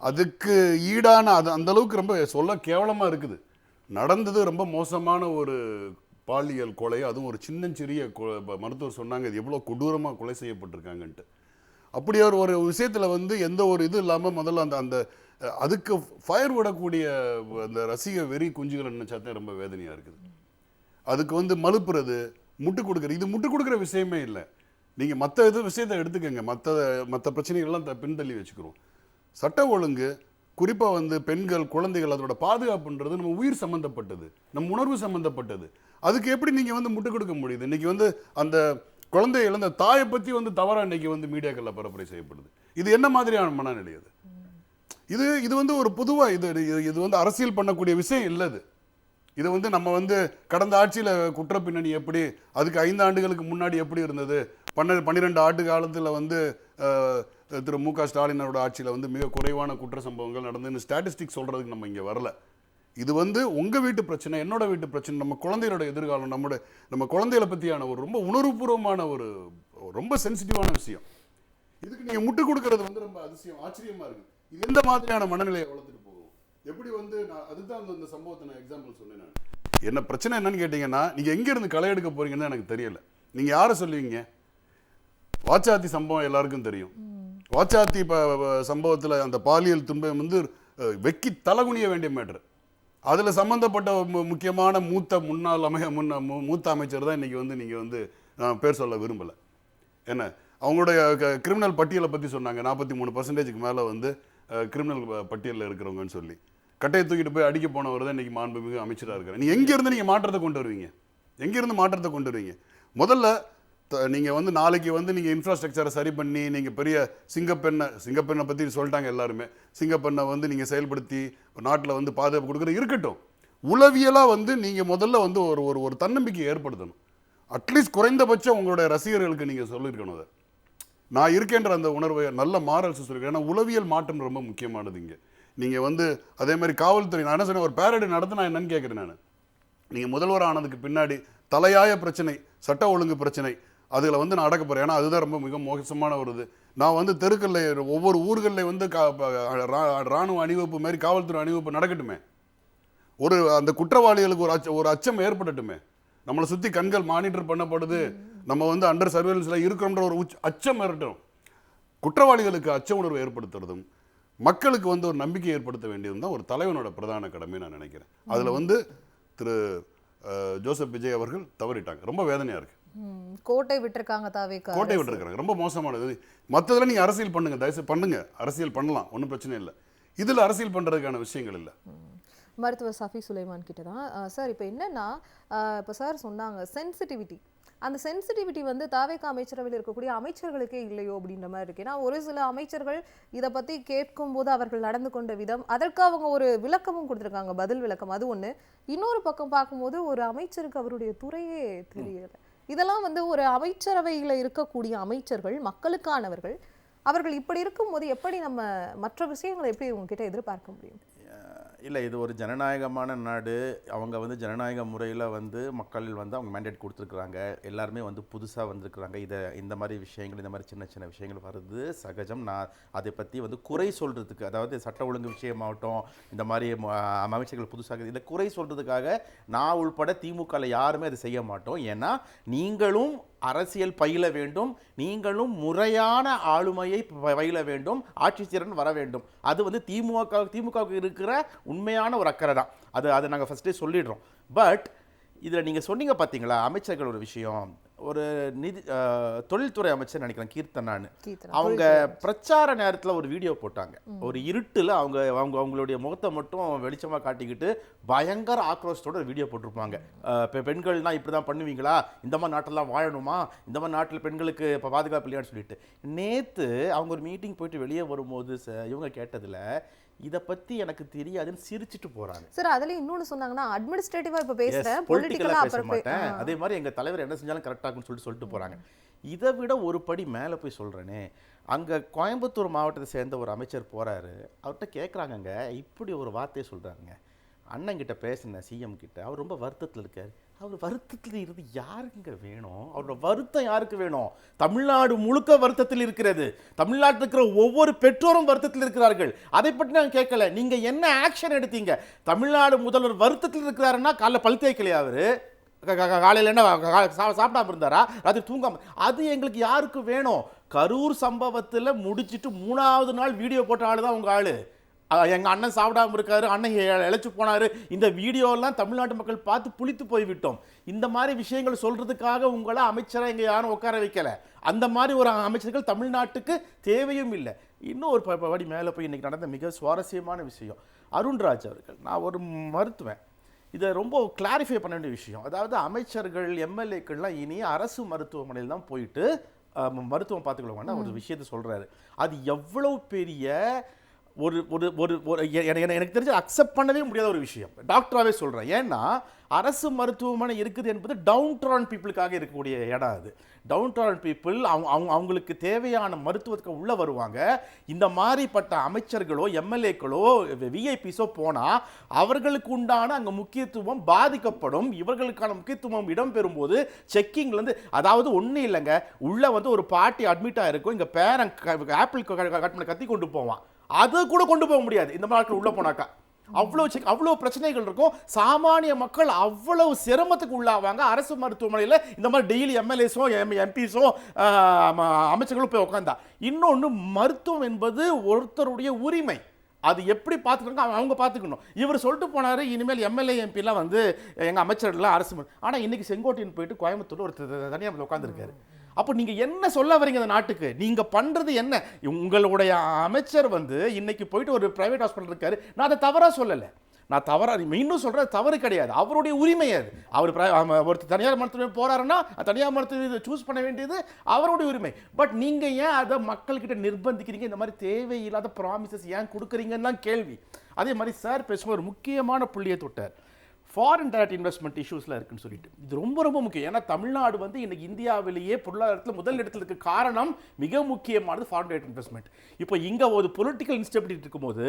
அதுக்கு ஈடான அந்த அளவுக்கு ரொம்ப சொல்ல கேவலமாக இருக்குது. நடந்தது ரொம்ப மோசமான ஒரு பாலியல் கொலை, அதுவும் ஒரு சின்னஞ்சிறிய மருத்துவர் சொன்னாங்க இது எவ்வளோ கொடூரமாக கொலை செய்யப்பட்டிருக்காங்கன்ட்டு. அப்படி ஒரு விஷயத்தில் வந்து எந்த ஒரு இது இல்லாமல் முதல்ல அந்த அதுக்கு ஃபயர் விடக்கூடிய அந்த ரசிக வெறி குஞ்சுகளை நினைச்சாதான் ரொம்ப வேதனையாக இருக்குது. அதுக்கு வந்து மலுப்புறது, முட்டு கொடுக்குறது, இது முட்டு கொடுக்குற விஷயமே இல்லை. நீங்கள் மற்ற விஷயத்தை எடுத்துக்கங்க, மற்ற பிரச்சனைகள்லாம் பின்தள்ளி வச்சுக்கிறோம். சட்ட ஒழுங்கு, குறிப்பாக வந்து பெண்கள் குழந்தைகள் அதோட பாதுகாப்புன்றது நம்ம உயிர் சம்மந்தப்பட்டது, நம் உணர்வு சம்மந்தப்பட்டது. அதுக்கு எப்படி நீங்கள் வந்து முட்டு கொடுக்க முடியுது? இன்றைக்கி வந்து அந்த குழந்தை இழந்த தாயை பற்றி வந்து தவறாக இன்றைக்கி வந்து மீடியாக்களில் பரப்புரை செய்யப்படுது. இது என்ன மாதிரியான மனநிலை? இது வந்து ஒரு பொதுவாக இது வந்து அரசியல் பண்ணக்கூடிய விஷயம் இல்லை. இதை வந்து நம்ம வந்து கடந்த ஆட்சியில் குற்ற பின்னணி எப்படி, அதுக்கு 5 ஆண்டுகளுக்கு முன்னாடி எப்படி இருந்தது, 12 ஆண்டு காலத்தில் வந்து திரு மு.க. ஸ்டாலினோட ஆட்சியில் வந்து மிக குறைவான குற்ற சம்பவங்கள் நடந்துன்னு ஸ்டாட்டிஸ்டிக்ஸ் சொல்கிறதுக்கு நம்ம இங்கே வரல. இது வந்து உங்கள் வீட்டு பிரச்சனை, என்னோட வீட்டு பிரச்சனை, நம்ம குழந்தைகளோட எதிர்காலம், நம்ம குழந்தைகளை பற்றியான ஒரு ரொம்ப உணர்வுபூர்வமான ஒரு ரொம்ப சென்சிட்டிவான விஷயம். இதுக்கு நீங்கள் முட்டு கொடுக்கறது வந்து ரொம்ப அதிசயம், ஆச்சரியமாக இருக்குது. இது எந்த மாதிரியான மனநிலையை வளர்த்துட்டு போகும்? எப்படி வந்து அதுதான் அந்த சம்பவத்தை நான் எக்ஸாம்பிள் சொன்னேன். நான் என்ன பிரச்சனை என்னன்னு கேட்டிங்கன்னா, நீங்கள் எங்கேருந்து களை எடுக்க போறீங்கன்னு எனக்கு தெரியல. நீங்கள் யாரை சொல்லுவீங்க? வாச்சாத்தி சம்பவம் எல்லாருக்கும் தெரியும். வாச்சாத்தி சம்பவத்தில் அந்த பாலியல் துன்பம் வந்து வெக்கி தலகுனிய வேண்டிய மேட்ரு. அதில் சம்மந்தப்பட்ட முக்கியமான மூத்த அமைச்சர் தான் இன்றைக்கி வந்து நீங்கள் வந்து நான் பேர் சொல்ல விரும்பலை. என்ன அவங்களுடைய கிரிமினல் பட்டியலை பற்றி சொன்னாங்க. 43% மேலே வந்து கிரிமினல் பட்டியலில் இருக்கிறவங்கன்னு சொல்லி கட்டையை தூக்கிட்டு போய் அடிக்க போனவர் தான் இன்றைக்கி மாண்புமிகு அமைச்சராக இருக்கிறார். நீங்கள் எங்கேருந்து நீங்கள் மாற்றத்தை கொண்டு வருவீங்க? எங்கேருந்து மாற்றத்தை கொண்டு வருவீங்க? முதல்ல நீங்கள் வந்து நாளைக்கு வந்து நீங்கள் இன்ஃப்ராஸ்ட்ரக்சரை சரி பண்ணி நீங்கள் பெரிய சிங்கப்பெண்ணை பற்றி சொல்லிட்டாங்க எல்லாருமே. சிங்கப்பெண்ணை வந்து நீங்கள் செயல்படுத்தி நாட்டில் வந்து பாதுகாப்பு கொடுக்குறது இருக்கட்டும். உளவியலாக வந்து நீங்கள் முதல்ல வந்து ஒரு தன்னம்பிக்கை ஏற்படுத்தணும். அட்லீஸ்ட் குறைந்தபட்சம் உங்களுடைய ரசிகர்களுக்கு நீங்கள் சொல்லியிருக்கணும். அதை நான் இருக்கேன்ற அந்த உணர்வை நல்ல மாரல்ஸ் சொல்லியிருக்கேன். ஏன்னா உளவியல் மாற்றம் ரொம்ப முக்கியமானது இங்கே. நீங்கள் வந்து அதே மாதிரி காவல்துறை, நான் என்ன சொன்னேன், ஒரு பேரடி நடத்தினா என்னன்னு கேட்குறேன் நான். நீங்கள் முதல்வர் ஆனதுக்கு பின்னாடி தலையாய பிரச்சனை சட்ட ஒழுங்கு பிரச்சனை, அதில் வந்து நான் அடக்க போகிறேன். ஏன்னா அதுதான் ரொம்ப மிக மோசமான ஒரு இது. நான் வந்து தெருக்களில் ஒவ்வொரு ஊர்களில் வந்து இராணுவ அணிவகுப்பு மாதிரி காவல்துறை அணிவகுப்பு நடக்கட்டுமே. அந்த குற்றவாளிகளுக்கு ஒரு அச்சம் ஏற்படட்டுமே. நம்மளை சுற்றி கண்கள் மானிட்டர் பண்ணப்படுது, நம்ம வந்து அண்டர் சர்வேலன்ஸில் இருக்கிறோம்ன்ற ஒரு அச்சம் ஏற்பட்டும். குற்றவாளிகளுக்கு அச்ச உணர்வை ஏற்படுத்துறதும் மக்களுக்கு வந்து ஒரு நம்பிக்கை ஏற்படுத்த வேண்டியது தான் ஒரு தலைவனோட பிரதான கடமை நான் நினைக்கிறேன். அதில் வந்து திரு ஜோசப் விஜய் அவர்கள் தவறிட்டாங்க. ரொம்ப வேதனையாக இருக்குது. கோட்டை விட்டுருக்காங்க, கோட்டை விட்டுருக்காங்க. ரொம்ப மோசமானது. மற்றதில் நீங்கள் அரசியல் பண்ணுங்க, தயவுசெய்து பண்ணுங்க, அரசியல் பண்ணலாம், ஒன்றும் பிரச்சனை இல்லை. இதில் அரசியல் பண்ணுறதுக்கான விஷயங்கள் இல்லை. மருத்துவர் சஃபி சுலைமான் கிட்ட தான் சார், இப்போ என்னன்னா இப்போ சார் சொன்னாங்க சென்சிட்டிவிட்டி, அந்த சென்சிட்டிவிட்டி வந்து தாவேகா அமைச்சரவையில் இருக்கக்கூடிய அமைச்சர்களுக்கே இல்லையோ அப்படின்ற மாதிரி இருக்கு. ஏன்னா ஒரு சில அமைச்சர்கள் இதை பற்றி கேட்கும் போது அவர்கள் நடந்து கொண்ட விதம், அதற்கு அவங்க ஒரு விளக்கமும் கொடுத்துருக்காங்க, பதில் விளக்கம். அது ஒன்று. இன்னொரு பக்கம் பார்க்கும்போது ஒரு அமைச்சருக்கு அவருடைய துறையே தெரியல. இதெல்லாம் வந்து ஒரு அமைச்சரவையில் இருக்கக்கூடிய அமைச்சர்கள் மக்களுக்கானவர்கள், அவர்கள் இப்படி இருக்கும்போது எப்படி நம்ம மற்ற விஷயங்களை எப்படி உங்ககிட்ட எதிர்பார்க்க முடியும்? இல்லை, இது ஒரு ஜனநாயகமான நாடு. அவங்க வந்து ஜனநாயக முறையில் வந்து மக்கள் வந்து அவங்க மேண்டேட் கொடுத்துருக்குறாங்க. எல்லாருமே வந்து புதுசாக வந்திருக்கிறாங்க. இந்த மாதிரி விஷயங்கள், இந்த மாதிரி சின்ன சின்ன விஷயங்கள் வருது சகஜம். நான் அதை பற்றி வந்து குறை சொல்கிறதுக்கு, அதாவது சட்ட ஒழுங்கு விஷயமாகட்டும், இந்த மாதிரி அமைச்சர்கள் புதுசாக இதை குறை சொல்கிறதுக்காக நான் உள்பட திமுகவில் யாருமே அதை செய்ய மாட்டோம். ஏன்னா நீங்களும் அரசியல் பயில வேண்டும், நீங்களும் முறையான ஆளுமையை பயில வேண்டும், ஆட்சி திறன் வர வேண்டும். அது வந்து திமுகவுக்கு இருக்கிற உண்மையான ஒரு அக்கறை தான். அதை நாங்கள் ஃபஸ்ட்டே சொல்லிடுறோம். பட் இதில் நீங்கள் சொன்னீங்க பார்த்தீங்களா, அமைச்சர்கள் ஒரு விஷயம், ஒரு தொழில்துறை அமைச்சர் நினைக்கிறேன் கீர்த்தனான்னு, அவங்க பிரச்சார நேரத்தில் ஒரு வீடியோ போட்டாங்க. ஒரு இருட்டில் அவங்களுடைய முகத்தை மட்டும் வெளிச்சமாக காட்டிக்கிட்டு பயங்கர ஆக்ரோஷத்தோட வீடியோ போட்டிருப்பாங்க. பெண்கள்னா இப்படி தான் பண்ணுவீங்களா, இந்த மாதிரி நாட்டெல்லாம் வாழணுமா, இந்த மாதிரி நாட்டில் பெண்களுக்கு இப்போ பாதுகாப்பு இல்லையான்னு சொல்லிட்டு. நேற்று அவங்க ஒரு மீட்டிங் போயிட்டு வெளியே வரும்போது இவங்க கேட்டதில் இதை பற்றி எனக்கு தெரியாதுன்னு சிரிச்சிட்டு போறாங்க. சார் அதுல இன்னொன்னு சொன்னாங்கன்னா, அட்மினிஸ்ட்ரேட்டிவா இப்ப பேசுறேன், பொலிட்டிக்கலா பேச மாட்டேன், அதே மாதிரி எங்க தலைவர் என்ன செஞ்சாலும் கரெக்டா இருக்குன்னு சொல்லிட்டு போறாங்க. இதை விட ஒரு படி மேலே போய் சொல்றேனே, அங்க கோயம்புத்தூர் மாவட்டத்தை சேர்ந்த ஒரு அமைச்சர் போறாரு, அவர்கிட்ட கேட்குறாங்கங்க, இப்படி ஒரு வார்த்தையை சொல்றாங்க, அண்ணன் கிட்ட பேசின சிஎம் கிட்ட, அவர் ரொம்ப வருத்தத்தில் இருக்காரு. அவர் வருத்தத்தில் இருந்து யாருங்க வேணும்? அவரோட வருத்தம் யாருக்கு வேணும்? தமிழ்நாடு முழுக்க வருத்தத்தில் இருக்கிறது. தமிழ்நாட்டில் இருக்கிற ஒவ்வொரு பெற்றோரும் வருத்தத்தில் இருக்கிறார்கள். அதை பற்றி நான் கேட்கல. நீங்க என்ன ஆக்ஷன் எடுத்தீங்க? தமிழ்நாடு முதல்வர் வருத்தத்தில் இருக்கிறாருன்னா காலைல பல் தேய்க்கலையா அவரு? காலையில் என்ன சாப்பிடாம இருந்தாரா? ராத்திரி தூங்காம? அது எங்களுக்கு யாருக்கு வேணும்? கரூர் சம்பவத்தில் முடிச்சுட்டு 3வது நாள் வீடியோ போட்ட ஆளு தான் உங்க ஆளு. எங்கள் அண்ணன் சாப்பிடாமல் இருக்காரு, அண்ணன் இழைச்சி போனார், இந்த வீடியோலாம் தமிழ்நாட்டு மக்கள் பார்த்து புளித்து போய்விட்டோம். இந்த மாதிரி விஷயங்கள் சொல்கிறதுக்காக உங்களை அமைச்சராக இங்கே யாரும் உட்கார வைக்கலை. அந்த மாதிரி ஒரு அமைச்சர்கள் தமிழ்நாட்டுக்கு தேவையும் இல்லை. இன்னும் ஒரு படி மேலே போய் இன்றைக்கி நடந்த மிக சுவாரஸ்யமான விஷயம், அருண்ராஜ் அவர்கள், நான் ஒரு மருத்துவன், இதை ரொம்ப கிளாரிஃபை பண்ண வேண்டிய விஷயம். அதாவது அமைச்சர்கள் எம்எல்ஏக்கள்லாம் இனி அரசு மருத்துவமனையில் தான் போயிட்டு மருத்துவம் பார்த்துக்கொள்வாங்கன்னா ஒரு விஷயத்தை சொல்கிறாரு. அது எவ்வளோ பெரிய ஒரு ஒரு ஒரு ஒரு எனக்கு தெரிஞ்சு அக்செப்ட் பண்ணவே முடியாத ஒரு விஷயம். டாக்டராகவே சொல்கிறேன். ஏன்னா அரசு மருத்துவமனை இருக்குது என்பது டவுன் ட்ரான் பீப்புளுக்காக இருக்கக்கூடிய இடம். அது டவுன் ட்ரான் பீப்புள் அவங்களுக்கு தேவையான மருத்துவத்துக்கு உள்ளே வருவாங்க. இந்த மாதிரிப்பட்ட அமைச்சர்களோ எம்எல்ஏக்களோ விஐபிஸோ போனால் அவர்களுக்கு உண்டான அங்கே முக்கியத்துவம் பாதிக்கப்படும். இவர்களுக்கான முக்கியத்துவம் இடம்பெறும்போது செக்கிங்லேருந்து, அதாவது ஒன்றும் இல்லைங்க, உள்ளே வந்து ஒரு பாட்டி அட்மிட் ஆகிருக்கும், இங்கே பேரன் ஆப்பிள் கட் கத்தி கொண்டு போவான், அது கூட கொண்டு போக முடியாது இந்த மாதிரி உள்ள போனாக்கா. அவ்வளோ பிரச்சனைகள் இருக்கும். சாமானிய மக்கள் அவ்வளவு சிரமத்துக்கு உள்ளாவாங்க. அரசு மருத்துவமனையில் இந்த மாதிரி டெய்லி எம்எல்ஏஸோ எம்பிஸோ அமைச்சர்களும் போய் உட்காந்தா. இன்னொன்று, மருத்துவம் என்பது ஒருத்தருடைய உரிமை. அது எப்படி பார்த்துக்கணும் அவங்க பார்த்துக்கணும். இவர் சொல்லிட்டு போனார், இனிமேல் எம்எல்ஏ எம்பிலாம் வந்து எங்கள் அமைச்சர்கள்லாம் அரசு. ஆனால் இன்னைக்கு செங்கோட்டையன் போயிட்டு கோயம்புத்தூர் ஒரு தனியாக உட்காந்துருக்காரு. அப்போ நீங்க என்ன சொல்ல வரீங்க இந்த நாட்டுக்கு? நீங்க பண்றது என்ன? உங்களுடைய அமைச்சர் வந்து இன்னைக்கு போயிட்டு ஒரு பிரைவேட் ஹாஸ்பிட்டல் இருக்காரு. நான் அதை தவறா சொல்லலை, நான் தவறா இன்னும் சொல்றது தவறு கிடையாது, அவருடைய உரிமை அது. அவர் ஒரு தனியார் மருத்துவமனை போறாருன்னா தனியார் மருத்துவ சூஸ் பண்ண வேண்டியது அவருடைய உரிமை. பட் நீங்க ஏன் அதை மக்கள்கிட்ட நிர்பந்திக்கிறீங்க? இந்த மாதிரி தேவையில்லாத ப்ராமிசஸ் ஏன் கொடுக்குறீங்கன்னு தான் கேள்வி. அதே மாதிரி சார் பேசும்போது ஒரு முக்கியமான புள்ளியை தொட்டார், ஃபாரின் டைரக்ட் இன்வெஸ்ட்மெண்ட் இஷ்யூஸில் இருக்குன்னு சொல்லிட்டு. இது ரொம்ப ரொம்ப முக்கியம். ஏன்னா தமிழ்நாடு வந்து இன்னைக்கு இந்தியாவிலேயே பொருளாதாரத்தில் முதல் இடத்துல இருக்க காரணம் மிக முக்கியமானது ஃபாரின் டைரக்ட் இன்வெஸ்ட்மெண்ட். இப்போ இங்கே ஒரு பொலிட்டிக்கல் இன்ஸ்டெபிலிட்டி இருக்கும்போது,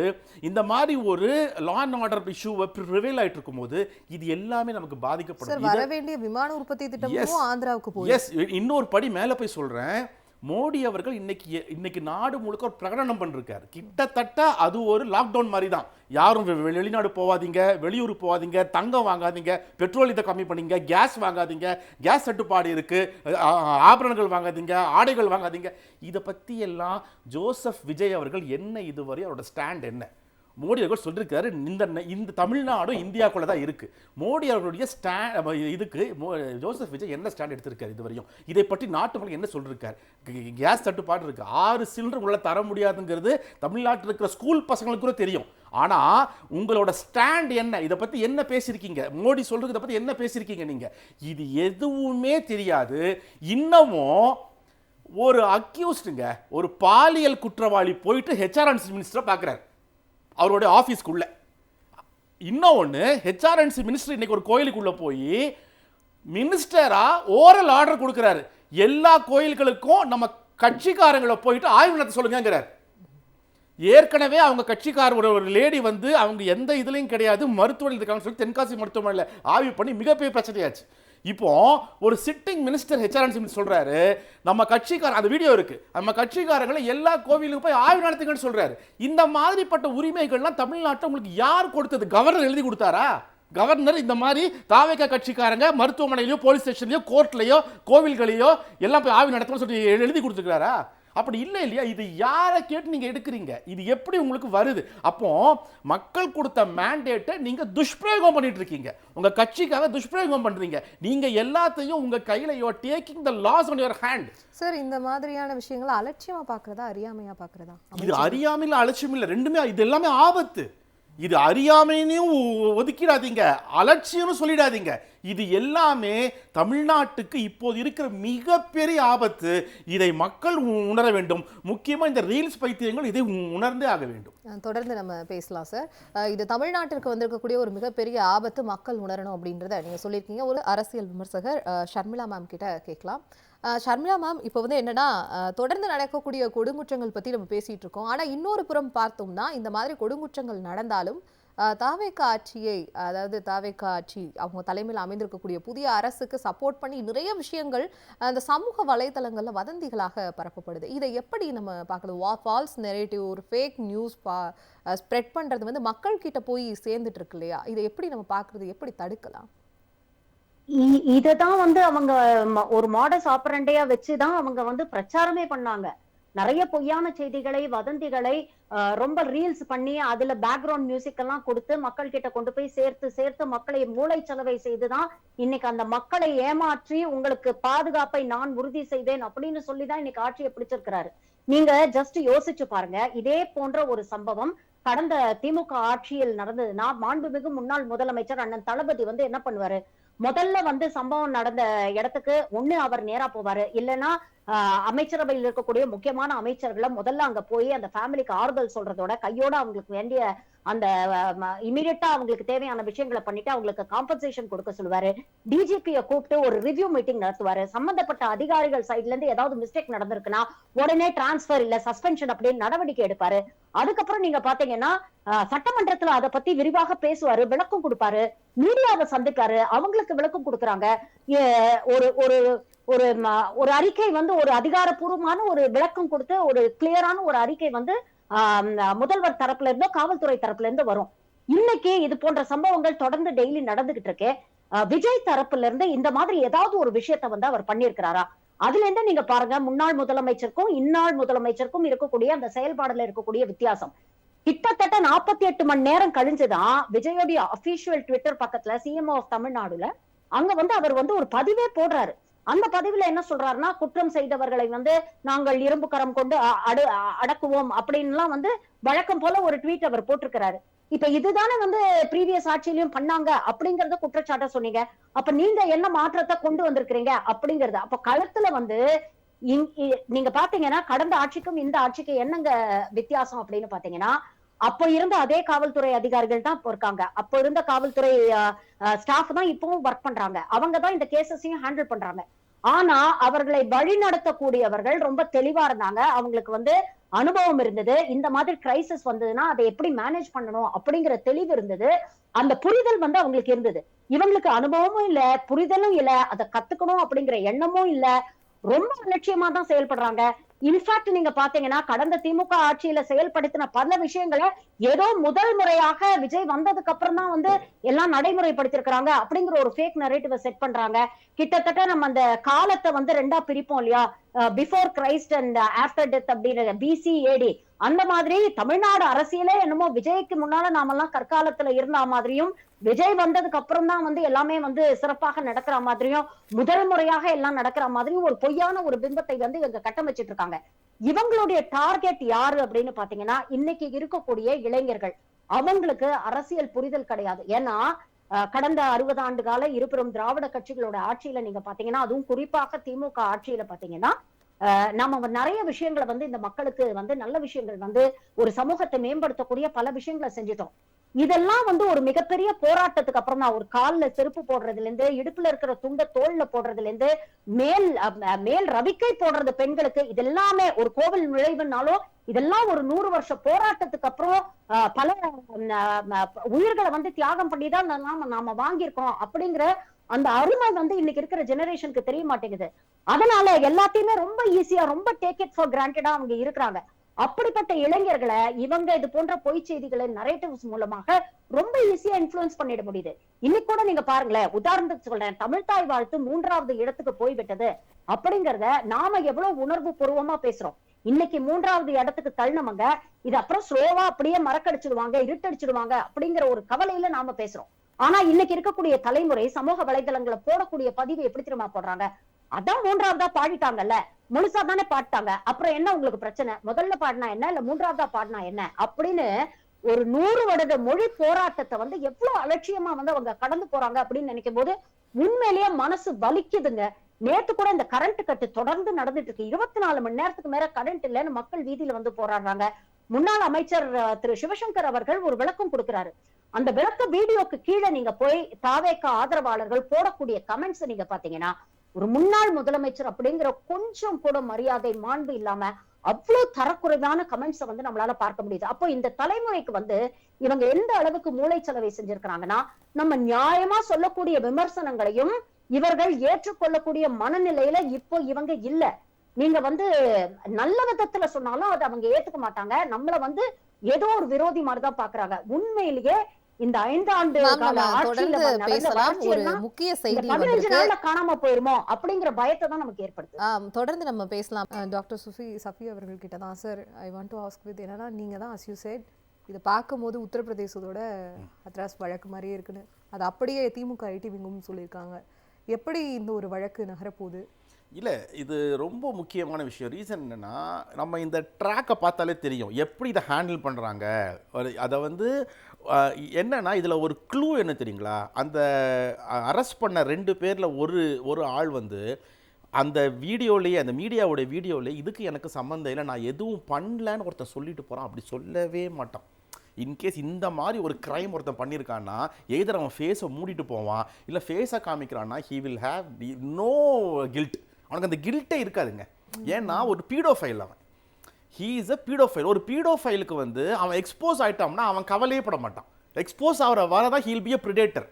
இந்த மாதிரி ஒரு law and order issue prevail ஆகிட்டு இருக்கும்போது இது எல்லாமே நமக்கு பாதிக்கப்படும். வர வேண்டிய விமான உற்பத்தி திட்டமும் ஆந்திராவுக்கு போய் எஸ், இன்னொரு படி மேலே போய் சொல்கிறேன். மோடி அவர்கள் இன்னைக்கு நாடு முழுக்க ஒரு பிரகடனம் பண்ணிருக்காரு. கிட்டத்தட்ட அது ஒரு லாக்டவுன் மாதிரி தான். யாரும் வெளிநாடு போகாதீங்க, வெளியூர் போகாதீங்க, தங்கம் வாங்காதீங்க, பெட்ரோல் இதை கம்மி பண்ணீங்க, கேஸ் வாங்காதீங்க, கேஸ் தட்டுப்பாடு இருக்கு, ஆபரணங்கள் வாங்காதீங்க, ஆடைகள் வாங்காதீங்க. இதை பற்றி எல்லாம் ஜோசப் விஜய் அவர்கள் என்ன இதுவரை அவரோட ஸ்டாண்ட் என்ன? மோடி அவர்கள் சொல்லியிருக்காரு, இந்த தமிழ்நாடும் இந்தியாக்குள்ள தான் இருக்கு. மோடி அவர்களுடைய இதுக்கு ஜோசப் விஜய் என்ன ஸ்டாண்ட் எடுத்திருக்காரு இதுவரையும்? இதை பற்றி நாட்டு மக்கள் என்ன சொல்லியிருக்காரு? கேஸ் தட்டுப்பாடு இருக்கு, 6 சிலிண்டர் உள்ள தர முடியாதுங்கிறது தமிழ்நாட்டில் இருக்கிற ஸ்கூல் பசங்களுக்கு கூட தெரியும். ஆனா உங்களோட ஸ்டாண்ட் என்ன? இதை பத்தி என்ன பேசியிருக்கீங்க? மோடி சொல்றது இதை பத்தி என்ன பேசியிருக்கீங்க நீங்க? இது எதுவுமே தெரியாது. இன்னமும் ஒரு அக்யூஸ்டுங்க, ஒரு பாலியல் குற்றவாளி போயிட்டு ஹெச்ஆர்என்சி மினிஸ்டரை பார்க்குறாரு அவருடைய ஆஃபீஸ்க்குள்ள. இன்னொன்று, ஹெச்ஆர்என்சி மினிஸ்டர் இன்னைக்கு ஒரு கோயிலுக்குள்ள போய் மினிஸ்டரா ஓரல் ஆர்டர் கொடுக்குறாரு, எல்லா கோயில்களுக்கும் நம்ம கட்சிக்காரங்களை போயிட்டு ஆய்வு நடத்த சொல்லுங்கிறார். ஏற்கனவே அவங்க கட்சிக்கார ஒரு லேடி வந்து அவங்க எந்த இதுலையும் கிடையாது, மருத்துவமனை இருக்காங்கன்னு சொல்லி தென்காசி மருத்துவமனையில் ஆய்வு பண்ணி மிகப்பெரிய பிரச்சனையாச்சு. இப்போ ஒரு சிட்டிங் மினிஸ்டர் ஹெச்ஆர்என்சி சொல்றாரு, நம்ம கட்சிக்கார, அந்த வீடியோ இருக்கு, நம்ம கட்சிக்காரங்களை எல்லா கோவிலுக்கும் போய் ஆய்வு நடத்துங்கன்னு சொல்றாரு. இந்த மாதிரிப்பட்ட உரிமைகள்லாம் தமிழ்நாட்டில் உங்களுக்கு யார் கொடுத்தது? கவர்னர் எழுதி கொடுத்தாரா? கவர்னர் இந்த மாதிரி தாவேகா கட்சிக்காரங்க மருத்துவமனையிலையோ போலீஸ் ஸ்டேஷன்லையோ கோர்ட்லையோ கோவில்களையோ எல்லாம் போய் ஆய்வு நடத்தணும்னு சொல்லி எழுதி கொடுத்துருக்காரா? அப்படி இல்லை இல்லையா? இது யாரை கேட்டு நீங்க எடுக்கிறீங்க? இது எப்படி உங்களுக்கு வருது? அப்போ மக்கள் கொடுத்த மேண்டேட்டை நீங்க துஷ்பிரயோகம் பண்ணிட்டு இருக்கீங்க, உங்க கட்சிக்காக துஷ்பிரயோகம் பண்றீங்க. நீங்க எல்லாத்தையும் உங்க கையில you are taking the laws on your hand. Sir, இந்த மாதிரியான விஷயங்களை அலட்சியமா பார்க்கறதா அறியாமையா பார்க்கறதா? இது அறியாமையில அலட்சியம் இல்லை, ரெண்டுமே. இது எல்லாமே ஆபத்து. இது அறியாமையும் ஒதுக்கிடாதீங்க, அலட்சியம்னு சொல்லிடாதீங்க. இது எல்லாமே தமிழ்நாட்டுக்கு இப்போது இருக்கிற மிகப்பெரிய ஆபத்து. இதை மக்கள் உணர வேண்டும். முக்கியமா இந்த ரீல்ஸ் பைத்தியங்கள் இதை உணர்ந்தே ஆக வேண்டும். தொடர்ந்து நம்ம பேசலாம் சார். இது தமிழ்நாட்டிற்கு வந்திருக்கக்கூடிய ஒரு மிகப்பெரிய ஆபத்து, மக்கள் உணரணும் அப்படின்றத நீங்க சொல்லியிருக்கீங்க. ஒரு அரசியல் விமர்சகர் ஷர்மிளா மேம் கிட்ட கேட்கலாம். ஷர்மிளா மேம், இப்போ வந்து என்னன்னா, தொடர்ந்து நடக்கக்கூடிய கொடுங்குற்றங்கள் பற்றி நம்ம பேசிகிட்டு இருக்கோம். ஆனால் இன்னொரு புறம் பார்த்தோம்னா, இந்த மாதிரி கொடுங்குற்றங்கள் நடந்தாலும் தாவேகா ஆட்சியை, அதாவது தாவேகா ஆட்சி அவங்க தலைமையில் அமைந்திருக்கக்கூடிய புதிய அரசுக்கு சப்போர்ட் பண்ணி நிறைய விஷயங்கள் அந்த சமூக வலைதளங்களில் வதந்திகளாக பரப்பப்படுது. இதை எப்படி நம்ம பார்க்கணும்? ஃபால்ஸ் நெரேட்டிவ், ஒரு ஃபேக் நியூஸ் ஸ்ப்ரெட் பண்ணுறது வந்து மக்கள் கிட்ட போய் சேர்ந்துட்டு இருக்கு இல்லையா? இதை எப்படி நம்ம பார்க்குறது, எப்படி தடுக்கலாம்? இததான் வந்து அவங்க ஒரு மாடஸ் ஆப்பரண்டையா வச்சுதான் அவங்க வந்து பிரச்சாரமே பண்ணாங்க. நிறைய பொய்யான செய்திகளை, வதந்திகளை ரொம்ப ரீல்ஸ் பண்ணி அதுல பேக்ரவுண்ட் மியூசிக் எல்லாம் கொடுத்து மக்கள் கிட்ட கொண்டு போய் சேர்த்து மக்களை மூளைச்சலவை செய்துதான் இன்னைக்கு அந்த மக்களை ஏமாற்றி உங்களுக்கு பாதுகாப்பை நான் உறுதி செய்தேன் அப்படின்னு சொல்லிதான் இன்னைக்கு ஆட்சியை பிடிச்சிருக்கிறாரு. நீங்க ஜஸ்ட் யோசிச்சு பாருங்க, இதே போன்ற ஒரு சம்பவம் கடந்த திமுக ஆட்சியில் நடந்ததுன்னா மாண்புமிகு முன்னாள் முதலமைச்சர் அண்ணன் தளபதி வந்து என்ன பண்ணுவாரு? முதல்ல வந்து சம்பவம் நடந்த இடத்துக்கு ஒண்ணு அவர் நேரா போவாரு, இல்லைன்னா அமைச்சரவையில் இருக்கக்கூடிய முக்கியமான அமைச்சர்களை முதல்ல அங்க போய் அந்த ஃபேமிலிக்கு ஆறுதல் சொல்றதோட கையோட அவங்களுக்கு வேண்டிய அந்த இமீடியட்டா அவங்களுக்கு தேவையான விஷயங்களை பண்ணிட்டு அவங்களுக்கு காம்பன்சேஷன் கொடுக்க சொல்லுவாரு. டிஜிபியை கூப்பிட்டு ஒரு ரிவ்யூ மீட்டிங் நடத்துவாரு. சம்பந்தப்பட்ட அதிகாரிகள் சைட்ல இருந்து ஏதாவது மிஸ்டேக் நடந்திருக்குன்னா உடனே டிரான்ஸ்பர் இல்ல சஸ்பென்ஷன் அப்படின்னு நடவடிக்கை எடுப்பாரு. அதுக்கப்புறம் நீங்க பாத்தீங்கன்னா சட்டமன்றத்துல அதை பத்தி விரிவாக பேசுவாரு, விளக்கம் கொடுப்பாரு, மீடியாவை சந்திக்காரு, அவங்களுக்கு விளக்கம் கொடுக்குறாங்க. ஒரு ஒரு ஒரு ஒரு அறிக்கை வந்து ஒரு அதிகாரப்பூர்வமான ஒரு விளக்கம் கொடுத்து ஒரு கிளியரான ஒரு அறிக்கை வந்து முதல்வர் தரப்புல இருந்தோ காவல்துறை தரப்புல இருந்து வரும். இன்னைக்கு இது போன்ற சம்பவங்கள் தொடர்ந்து டெய்லி நடந்துகிட்டு இருக்கு. விஜய் தரப்புல இருந்து இந்த மாதிரி ஏதாவது ஒரு விஷயத்த வந்து அவர் பண்ணியிருக்கிறாரா? அதுல இருந்து நீங்க பாருங்க, முன்னாள் முதலமைச்சருக்கும் இந்நாள் முதலமைச்சருக்கும் இருக்கக்கூடிய அந்த செயல்பாடுல இருக்கக்கூடிய வித்தியாசம். கிட்டத்தட்ட 48 மணி நேரம் கழிஞ்சுதான் விஜயோடைய அபிஷியல் ட்விட்டர் பக்கத்துல சிஎம்ஓ ஆஃப் தமிழ்நாடுல அங்க வந்து அவர் வந்து ஒரு பதிவே போடுறாரு. அந்த பதிவுல என்ன சொல்றாருன்னா, குற்றம் செய்தவர்களை வந்து நாங்கள் இரும்பு கரம் கொண்டு அடக்குவோம் அப்படின்லாம் வந்து வழக்கம் போல ஒரு ட்வீட் அவர் போட்டிருக்கிறாரு. இப்ப இதுதானே வந்து ப்ரீவியஸ் ஆட்சியிலயும் பண்ணாங்க அப்படிங்கறத குற்றச்சாட்ட சொன்னீங்க. அப்ப நீங்க என்ன மாற்றத்தை கொண்டு வந்திருக்கிறீங்க அப்படிங்கறது அப்ப களத்துல வந்து நீங்க பாத்தீங்கன்னா கடந்த ஆட்சிக்கும் இந்த ஆட்சிக்கும் என்னங்க வித்தியாசம் அப்படின்னு பாத்தீங்கன்னா, அப்ப இருந்த அதே காவல்துறை அதிகாரிகள் தான் இப்போ இருக்காங்க. அப்ப இருந்த காவல்துறை ஸ்டாஃப் தான் இப்பவும் ஒர்க் பண்றாங்க. அவங்க தான் இந்த கேசஸையும் ஹேண்டில் பண்றாங்க. ஆனா அவர்களை வழி நடத்தக்கூடியவர்கள் ரொம்ப தெளிவா இருந்தாங்க. அவங்களுக்கு வந்து அனுபவம் இருந்தது. இந்த மாதிரி கிரைசிஸ் வந்ததுன்னா அதை எப்படி மேனேஜ் பண்ணணும் அப்படிங்கிற தெளிவு இருந்தது. அந்த புரிதல் வந்து அவங்களுக்கு இருந்தது. இவங்களுக்கு அனுபவமும் இல்ல, புரிதலும் இல்ல, அதை கத்துக்கணும் அப்படிங்கிற எண்ணமும் இல்ல. ரொம்ப அலட்சியமா தான் செயல்படுறாங்க. இன்ஃபேக்ட் நீங்க பாத்தீங்கன்னா கடந்த திமுக ஆட்சியில செயல்படுத்தின பல விஷயங்களை ஏதோ முதல் முறையாக விஜய் வந்ததுக்கு அப்புறம் தான் வந்து எல்லாம் நடைமுறைப்படுத்திருக்கிறாங்க அப்படிங்கிற ஒரு ஃபேக் நரேட்டிவ செட் பண்றாங்க. கிட்டத்தட்ட நம்ம அந்த காலத்தை வந்து ரெண்டா பிரிப்போம் இல்லையா, before Christ and after death அப்படின்னு பிசிஏடி. அந்த மாதிரி தமிழ்நாடு அரசியலே என்னமோ விஜய்க்கு முன்னால நாமெல்லாம் கற்காலத்துல இருந்த மாதிரியும் விஜய் வந்ததுக்கு அப்புறம் தான் வந்து எல்லாமே வந்து சிறப்பாக நடக்கிற மாதிரியும் முதல் முறையாக எல்லாம் நடக்கிற மாதிரியும் ஒரு பொய்யான ஒரு பிம்பத்தை வந்து இவங்க கட்டமைச்சிட்டு இருக்காங்க. இவங்களுடைய டார்கெட் யாரு அப்படின்னு பாத்தீங்கன்னா இன்னைக்கு இருக்கக்கூடிய இளைஞர்கள். அவங்களுக்கு அரசியல் புரிதல் கிடையாது. ஏன்னா கடந்த 60 ஆண்டு கால இருபெரும் திராவிட கட்சிகளோட ஆட்சியில நீங்க பாத்தீங்கன்னா, அதுவும் குறிப்பாக திமுக ஆட்சியில பாத்தீங்கன்னா நாம நிறைய விஷயங்களை வந்து இந்த மக்களுக்கு வந்து நல்ல விஷயங்கள் வந்து ஒரு சமூகத்தை மேம்படுத்தக்கூடிய பல விஷயங்களை செஞ்சிட்டோம். இதெல்லாம் வந்து ஒரு மிகப்பெரிய போராட்டத்துக்கு அப்புறம் தான் ஒரு கால்ல செருப்பு போடுறதுல இருந்து, இடுப்புல இருக்கிற துண்ட தோல்ல போடுறதுல இருந்து, மேல் ரவிக்கை போடுறது பெண்களுக்கு, இது எல்லாமே ஒரு கோவில் நுழைவுனாலும் இதெல்லாம் ஒரு 100 வருஷ போராட்டத்துக்கு அப்புறம் பல உயிர்களை வந்து தியாகம் பண்ணிதான் நாம வாங்கியிருக்கோம் அப்படிங்கிற அந்த அருமை வந்து இன்னைக்கு இருக்கிற ஜெனரேஷனுக்கு தெரிய மாட்டேங்குது. அதனால எல்லாத்தையுமே ரொம்ப ஈஸியா, ரொம்ப டேக் இட் ஃபார் கிராண்டடா அவங்க இருக்கிறாங்க. அப்படிப்பட்ட இளைஞர்களை இவங்க இது போன்ற பொய் செய்திகளை நரேட்டிவ்ஸ் மூலமாக ரொம்ப ஈஸியா இன்ஃப்ளூயன்ஸ் பண்ணிட முடியுது. இன்னைக்கு கூட நீங்க பாருங்களேன், உதாரணத்துக்கு சொல்றேன், தமிழ்தாய் வாழ்த்து 3வது இடத்துக்கு போய்விட்டது அப்படிங்கறத நாம எவ்வளவு உணர்வு பூர்வமா பேசுறோம். இன்னைக்கு 3வது இடத்துக்கு தள்ளினவங்க இது அப்புறம் ஸ்லோவா அப்படியே மறக்கடிச்சிடுவாங்க, இருட்டடிச்சிடுவாங்க அப்படிங்கிற ஒரு கவலையில நாம பேசுறோம். ஆனா இன்னைக்கு இருக்கக்கூடிய தலைமுறை சமூக வலைதளங்களை போடக்கூடிய பதிவு எப்படி தெரியுமா போடுறாங்க? அதான் 3வதா பாடிட்டாங்கல்ல, முழுசா தானே பாடிட்டாங்க, அப்புறம் என்ன உங்களுக்கு பிரச்சனை, முதல்ல பாடினா என்ன இல்ல 3வதா பாடினா என்ன அப்படின்னு ஒரு 100 வருட மொழி போராட்டத்தை வந்து எவ்வளவு அலட்சியமா வந்து அவங்க கடந்து போறாங்க அப்படின்னு நினைக்கும் போது உண்மையிலேயே மனசு வலிக்குதுங்க. நேத்து கூட இந்த கரண்ட் கட்டு தொடர்ந்து நடந்துட்டு இருக்கு. 24 மணி நேரத்துக்கு மேல கரண்ட் இல்லைன்னு மக்கள் வீதியில வந்து போராடுறாங்க. முன்னாள் அமைச்சர் திரு சிவசங்கர் அவர்கள் ஒரு விளக்கம் கொடுக்கிறாரு. அந்த விளக்க வீடியோக்கு கீழே நீங்க போய் தாவேக ஆதரவாளர்கள் போடக்கூடிய கமெண்ட்ஸ் நீங்க பாத்தீங்கன்னா, ஒரு முன்னாள் முதலமைச்சர் அப்படிங்கிற கொஞ்சம் கூட மரியாதை மாண்பு இல்லாம அவ்வளவு தரக்குறைவான கமெண்ட்ஸை வந்து நம்மளால பார்க்க முடியுது. அப்போ இந்த தலைமுறைக்கு வந்து இவங்க எந்த அளவுக்கு மூளைச்சலவை செஞ்சிருக்கிறாங்கன்னா, நம்ம நியாயமா சொல்லக்கூடிய விமர்சனங்களையும் இவர்கள் ஏற்றுக்கொள்ளக்கூடிய மனநிலையில இப்போ இவங்க இல்ல. நீங்க வந்து நல்ல விதத்துல சொன்னாலும் அதை அவங்க ஏத்துக்க மாட்டாங்க. நம்மள வந்து ஏதோ ஒரு விரோதி மாதிரிதான் பாக்குறாங்க. உண்மையிலேயே இந்த 5 ஆண்டு கால ஆட்சியில முக்கிய செய்தி 15 நாள்ல காணாம போயிருமோ அப்படிங்கிற பயத்தை தான் நமக்கு ஏற்படுது. தொடர்ந்து நம்ம பேசலாம். டாக்டர் சஃபி அவர்கள் கிட்ட தான் sir I want to ask with, என்னன்னா நீங்க தான் as you said இதை பார்க்கும்போது உத்தரப்பிரதேசத்தோட ஹத்ராஸ் வழக்கு மாதிரியே இருக்குன்னு, அது அப்படியே திமுக ஐடி விங்கும் சொல்லியிருக்காங்க. எப்படி இந்த ஒரு வழக்கு நகரப்போகுது? இல்லை, இது ரொம்ப முக்கியமான விஷயம். ரீசன் என்னென்னா, நம்ம இந்த ட்ராக்கை பார்த்தாலே தெரியும் எப்படி இதை ஹேண்டில் பண்ணுறாங்க. அதை வந்து என்னன்னா இதில் ஒரு க்ளூ என்ன தெரியுங்களா, அந்த அரெஸ்ட் பண்ண 2 பேரில் ஒரு ஆள் வந்து அந்த வீடியோலேயே, அந்த மீடியாவோட வீடியோலேயே இதுக்கு எனக்கு சம்மந்தம் இல்லை, நான் எதுவும் பண்ணலன்னு ஒருத்தன் சொல்லிட்டு போகிறான். அப்படி சொல்லவே மாட்டான். இன்கேஸ் இந்த மாதிரி ஒரு க்ரைம் ஒருத்தன் பண்ணியிருக்கான்னா எய்தர் அவன் ஃபேஸை மூடிட்டு போவான், இல்லை ஃபேஸை காமிக்கிறான்னா he will have no guilt. அவனுக்கு அந்த கில்ட்டே இருக்காதுங்க. ஏன்னா ஒரு பீடோஃபைல் அவன், ஹீ இஸ் அ பீடோஃபைல். ஒரு பீடோஃபைலுக்கு வந்து அவன் எக்ஸ்போஸ் ஆகிட்டான்னா அவன் கவலையே பட மாட்டான். எக்ஸ்போஸ் ஆகிற வரதான் ஹீல் பி அ ப்ரிடேட்டர்.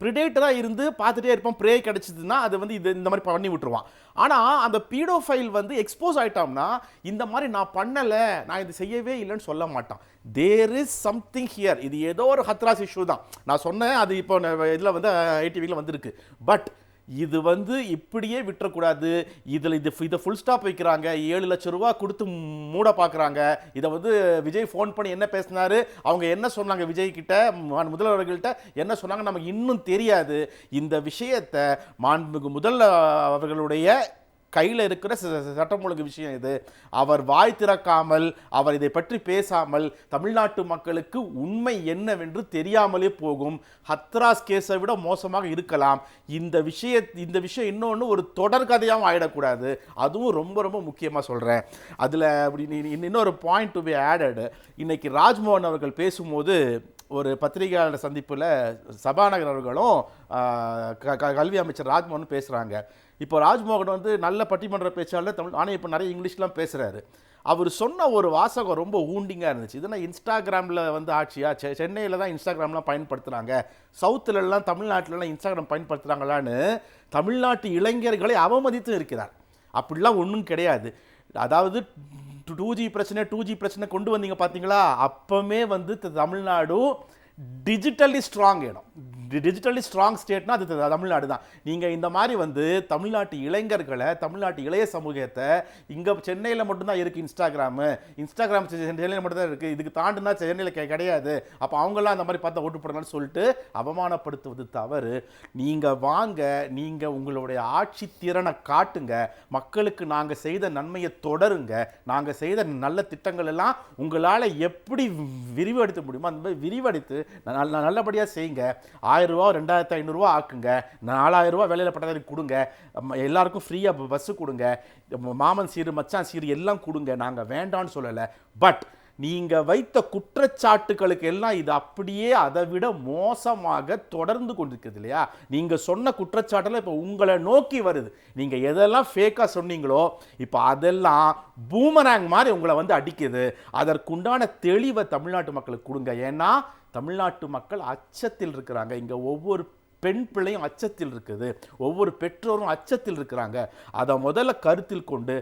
ப்ரிடேட்டராக இருந்து பார்த்துட்டே இருப்பான். ப்ரே கிடச்சிதுன்னா அது வந்து இந்த மாதிரி பண்ணி விட்டுருவான். ஆனால் அந்த பீடோஃபைல் வந்து எக்ஸ்போஸ் ஆகிட்டோம்னா இந்த மாதிரி நான் பண்ணலை, நான் இது செய்யவே இல்லைன்னு சொல்ல மாட்டான். There is something here. இது ஏதோ ஒரு ஹத்ராஸ் இஷ்யூ தான் நான் சொன்னேன். அது இப்போ இதில் வந்து ஐடிவியில் வந்திருக்கு. பட் இது வந்து இப்படியே விட்டுறக்கூடாது. இதை ஃபுல் ஸ்டாப் வைக்கிறாங்க. 7 லட்சம் ரூபா கொடுத்து மூட பார்க்குறாங்க. இதை வந்து விஜய் ஃபோன் பண்ணி என்ன பேசினாரு, அவங்க என்ன சொன்னாங்க, விஜய் கிட்ட முதல்வர்கள்ட்ட என்ன சொன்னாங்க நமக்கு இன்னும் தெரியாது. இந்த விஷயத்தை மாண்புமிகு முதல்வர் அவர்களுடைய கையில் இருக்கிற சட்டம் ஒழுங்கு விஷயம் இது. அவர் வாய் திறக்காமல், அவர் இதை பற்றி பேசாமல் தமிழ்நாட்டு மக்களுக்கு உண்மை என்னவென்று தெரியாமலே போகும். ஹத்ராஸ் கேஸை விட மோசமாக இருக்கலாம். இந்த விஷயம் இன்னொன்று ஒரு தொடர்கதையாகவும் ஆகிடக்கூடாது. அதுவும் ரொம்ப ரொம்ப முக்கியமாக சொல்கிறேன். அதில் இன்னொரு பாயிண்ட் டு பி ஆடட். இன்னைக்கு ராஜ்மோகன் அவர்கள் பேசும்போது ஒரு பத்திரிகையாளர் சந்திப்பில் சபாநாயகர் அவர்களும் கல்வி அமைச்சர் ராஜ்மோகன் பேசுகிறாங்க. இப்போ ராஜ்மோகன் வந்து நல்ல பட்டிமன்ற பேச்சாளர் தமிழ், ஆனால் இப்போ நிறைய இங்கிலீஷ்லாம் பேசுகிறாரு. அவர் சொன்ன ஒரு வாசகம் ரொம்ப ஊண்டிங்காக இருந்துச்சு. இதுனா இன்ஸ்டாகிராமில் வந்து ஆட்சியா, சென்னையில் தான் இன்ஸ்டாகிராம்லாம் பயன்படுத்துகிறாங்க, சவுத்துலலாம் தமிழ்நாட்டிலலாம் இன்ஸ்டாகிராம் பயன்படுத்துகிறாங்களான்னு தமிழ்நாட்டு இளைஞர்களை அவமதித்து இருக்கிறார். அப்படிலாம் ஒன்றும் கிடையாது. அதாவது 2G பிரச்சனை கொண்டு வந்தீங்க பார்த்தீங்களா, அப்போவே வந்து தமிழ்நாடு டிஜிட்டலி ஸ்ட்ராங் இடம், டிஜிட்டலி ஸ்ட்ராங் ஸ்டேட்னா அது தமிழ்நாடு தான். நீங்கள் இந்த மாதிரி வந்து தமிழ்நாட்டு இளைஞர்களை, தமிழ்நாட்டு இளைய சமூகத்தை, இங்கே சென்னையில் மட்டும்தான் இருக்குது இன்ஸ்டாகிராம் சென்னையில் மட்டும்தான் இருக்குது, இதுக்கு தாண்டுனா சென்னையில் கிடையாது, அப்போ அவங்களாம் அந்த மாதிரி பார்த்தா ஓட்டு போடலாம்னு சொல்லிட்டு அவமானப்படுத்துவது தவறு. நீங்கள் வாங்க, நீங்கள் உங்களுடைய ஆட்சி திறனை காட்டுங்க, மக்களுக்கு நாங்கள் செய்த நன்மையை தொடருங்க, நாங்கள் செய்த நல்ல திட்டங்கள் எல்லாம் உங்களால் எப்படி விரிவடைத்த முடியுமோ அந்த மாதிரி விரிவடைத்து நல்லபடியாக செய்யுங்க. 1000 ரூபா 2500 ரூபா ஆக்குங்க, 4000 ரூபா வேலையில் பட்டதாரி கொடுங்க, எல்லாருக்கும் ஃப்ரீயாக பஸ்ஸு கொடுங்க, மாமன் சீரு மச்சான் சீரு எல்லாம் கொடுங்க, நாங்கள் வேண்டான்னு சொல்லலை. பட் நீங்கள் வைத்த குற்றச்சாட்டுகளுக்கு எல்லாம் இது அப்படியே அதை விட மோசமாக தொடர்ந்து கொண்டிருக்குது இல்லையா? நீங்கள் சொன்ன குற்றச்சாட்டெல்லாம் இப்போ உங்களை நோக்கி வருது. நீங்கள் எதெல்லாம் ஃபேக்காக சொன்னீங்களோ இப்போ அதெல்லாம் பூமராங் மாதிரி உங்களை வந்து அடிக்குது. அதற்குண்டான தெளிவை தமிழ்நாட்டு மக்களுக்கு கொடுங்க. ஏன்னா தமிழ்நாட்டு மக்கள் அச்சத்தில் இருக்கிறாங்க. இங்கே ஒவ்வொரு பெண் பிள்ளையும் அச்சத்தில் இருக்குது, ஒவ்வொரு பெற்றோரும் அச்சத்தில் இருக்கிறாங்க. அதை முதல்ல கருத்தில் கொண்டு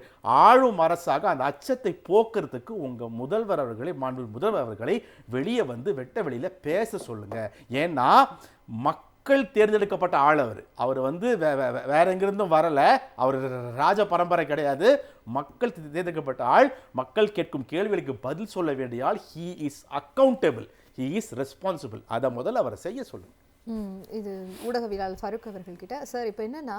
ஆளும் அரசாக அந்த அச்சத்தை போக்குறதுக்கு உங்கள் முதல்வர் அவர்களை வெளியே வந்து வெட்ட வெளியில் பேச சொல்லுங்க. ஏன்னா மக்கள் தேர்ந்தெடுக்கப்பட்ட ஆள் அவர் வந்து வேற எங்கிருந்தும் வரலை, அவர் ராஜ பரம்பரை கிடையாது, மக்கள் தேர்ந்தெடுக்கப்பட்ட ஆள், மக்கள் கேட்கும் கேள்விகளுக்கு பதில் சொல்ல வேண்டிய ஆள். He is accountable, he is responsible. அதை முதல்ல அவரை செய்ய சொல்லுங்க. இது ஊடகவியலாளர் ஃபருக் அவர்கள்கிட்ட. சார், இப்போ என்னன்னா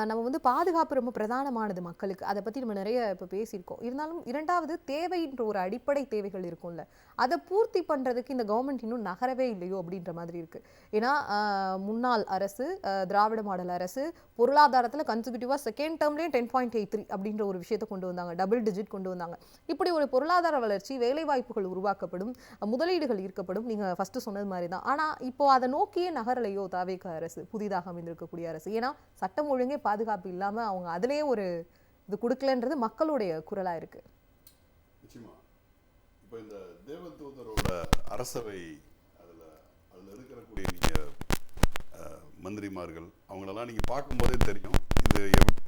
நம்ம வந்து பாதுகாப்பு ரொம்ப பிரதானமானது மக்களுக்கு, அதை பற்றி நம்ம நிறைய இப்போ பேசியிருக்கோம். இருந்தாலும் இரண்டாவது தேவைன்ற ஒரு அடிப்படை தேவைகள் இருக்கும்ல, அதை பூர்த்தி பண்ணுறதுக்கு இந்த கவர்மெண்ட் இன்னும் நகரவே இல்லையோ அப்படின்ற மாதிரி இருக்குது. ஏன்னா முன்னாள் அரசு, திராவிட மாடல் அரசு பொருளாதாரத்தில் கன்சிக்யூட்டிவாக செகண்ட் டேர்ம்லேயே 10.83 அப்படின்ற ஒரு விஷயத்தை கொண்டு வந்தாங்க, டபுள் டிஜிட் கொண்டு வந்தாங்க. இப்படி ஒரு பொருளாதார வளர்ச்சி, வேலைவாய்ப்புகள் உருவாக்கப்படும், முதலீடுகள் ஈர்க்கப்படும், நீங்கள் ஃபஸ்ட்டு சொன்னது மாதிரி தான். ஆனால் இப்போ அதை நோக்கி நகரலையோ தாவேக அரசு, புதிதாக அமைந்திருக்கக்கூடிய அரசு? ஏன்னா சட்டம் ஒழுங்கே பாதுகாப்பு இல்லாம அவங்க அதிலேயே ஒரு இது கொடுக்கலன்றது மக்களுடைய குரலா இருக்கு. நிச்சயமா இப்போ இந்த தேவதூதரோட அரசவை அதுல இருக்கக்கூடிய நீங்க மந்திரிமார்கள் அவங்களெல்லாம் நீங்க பார்க்கும்போதே தெரியும் இது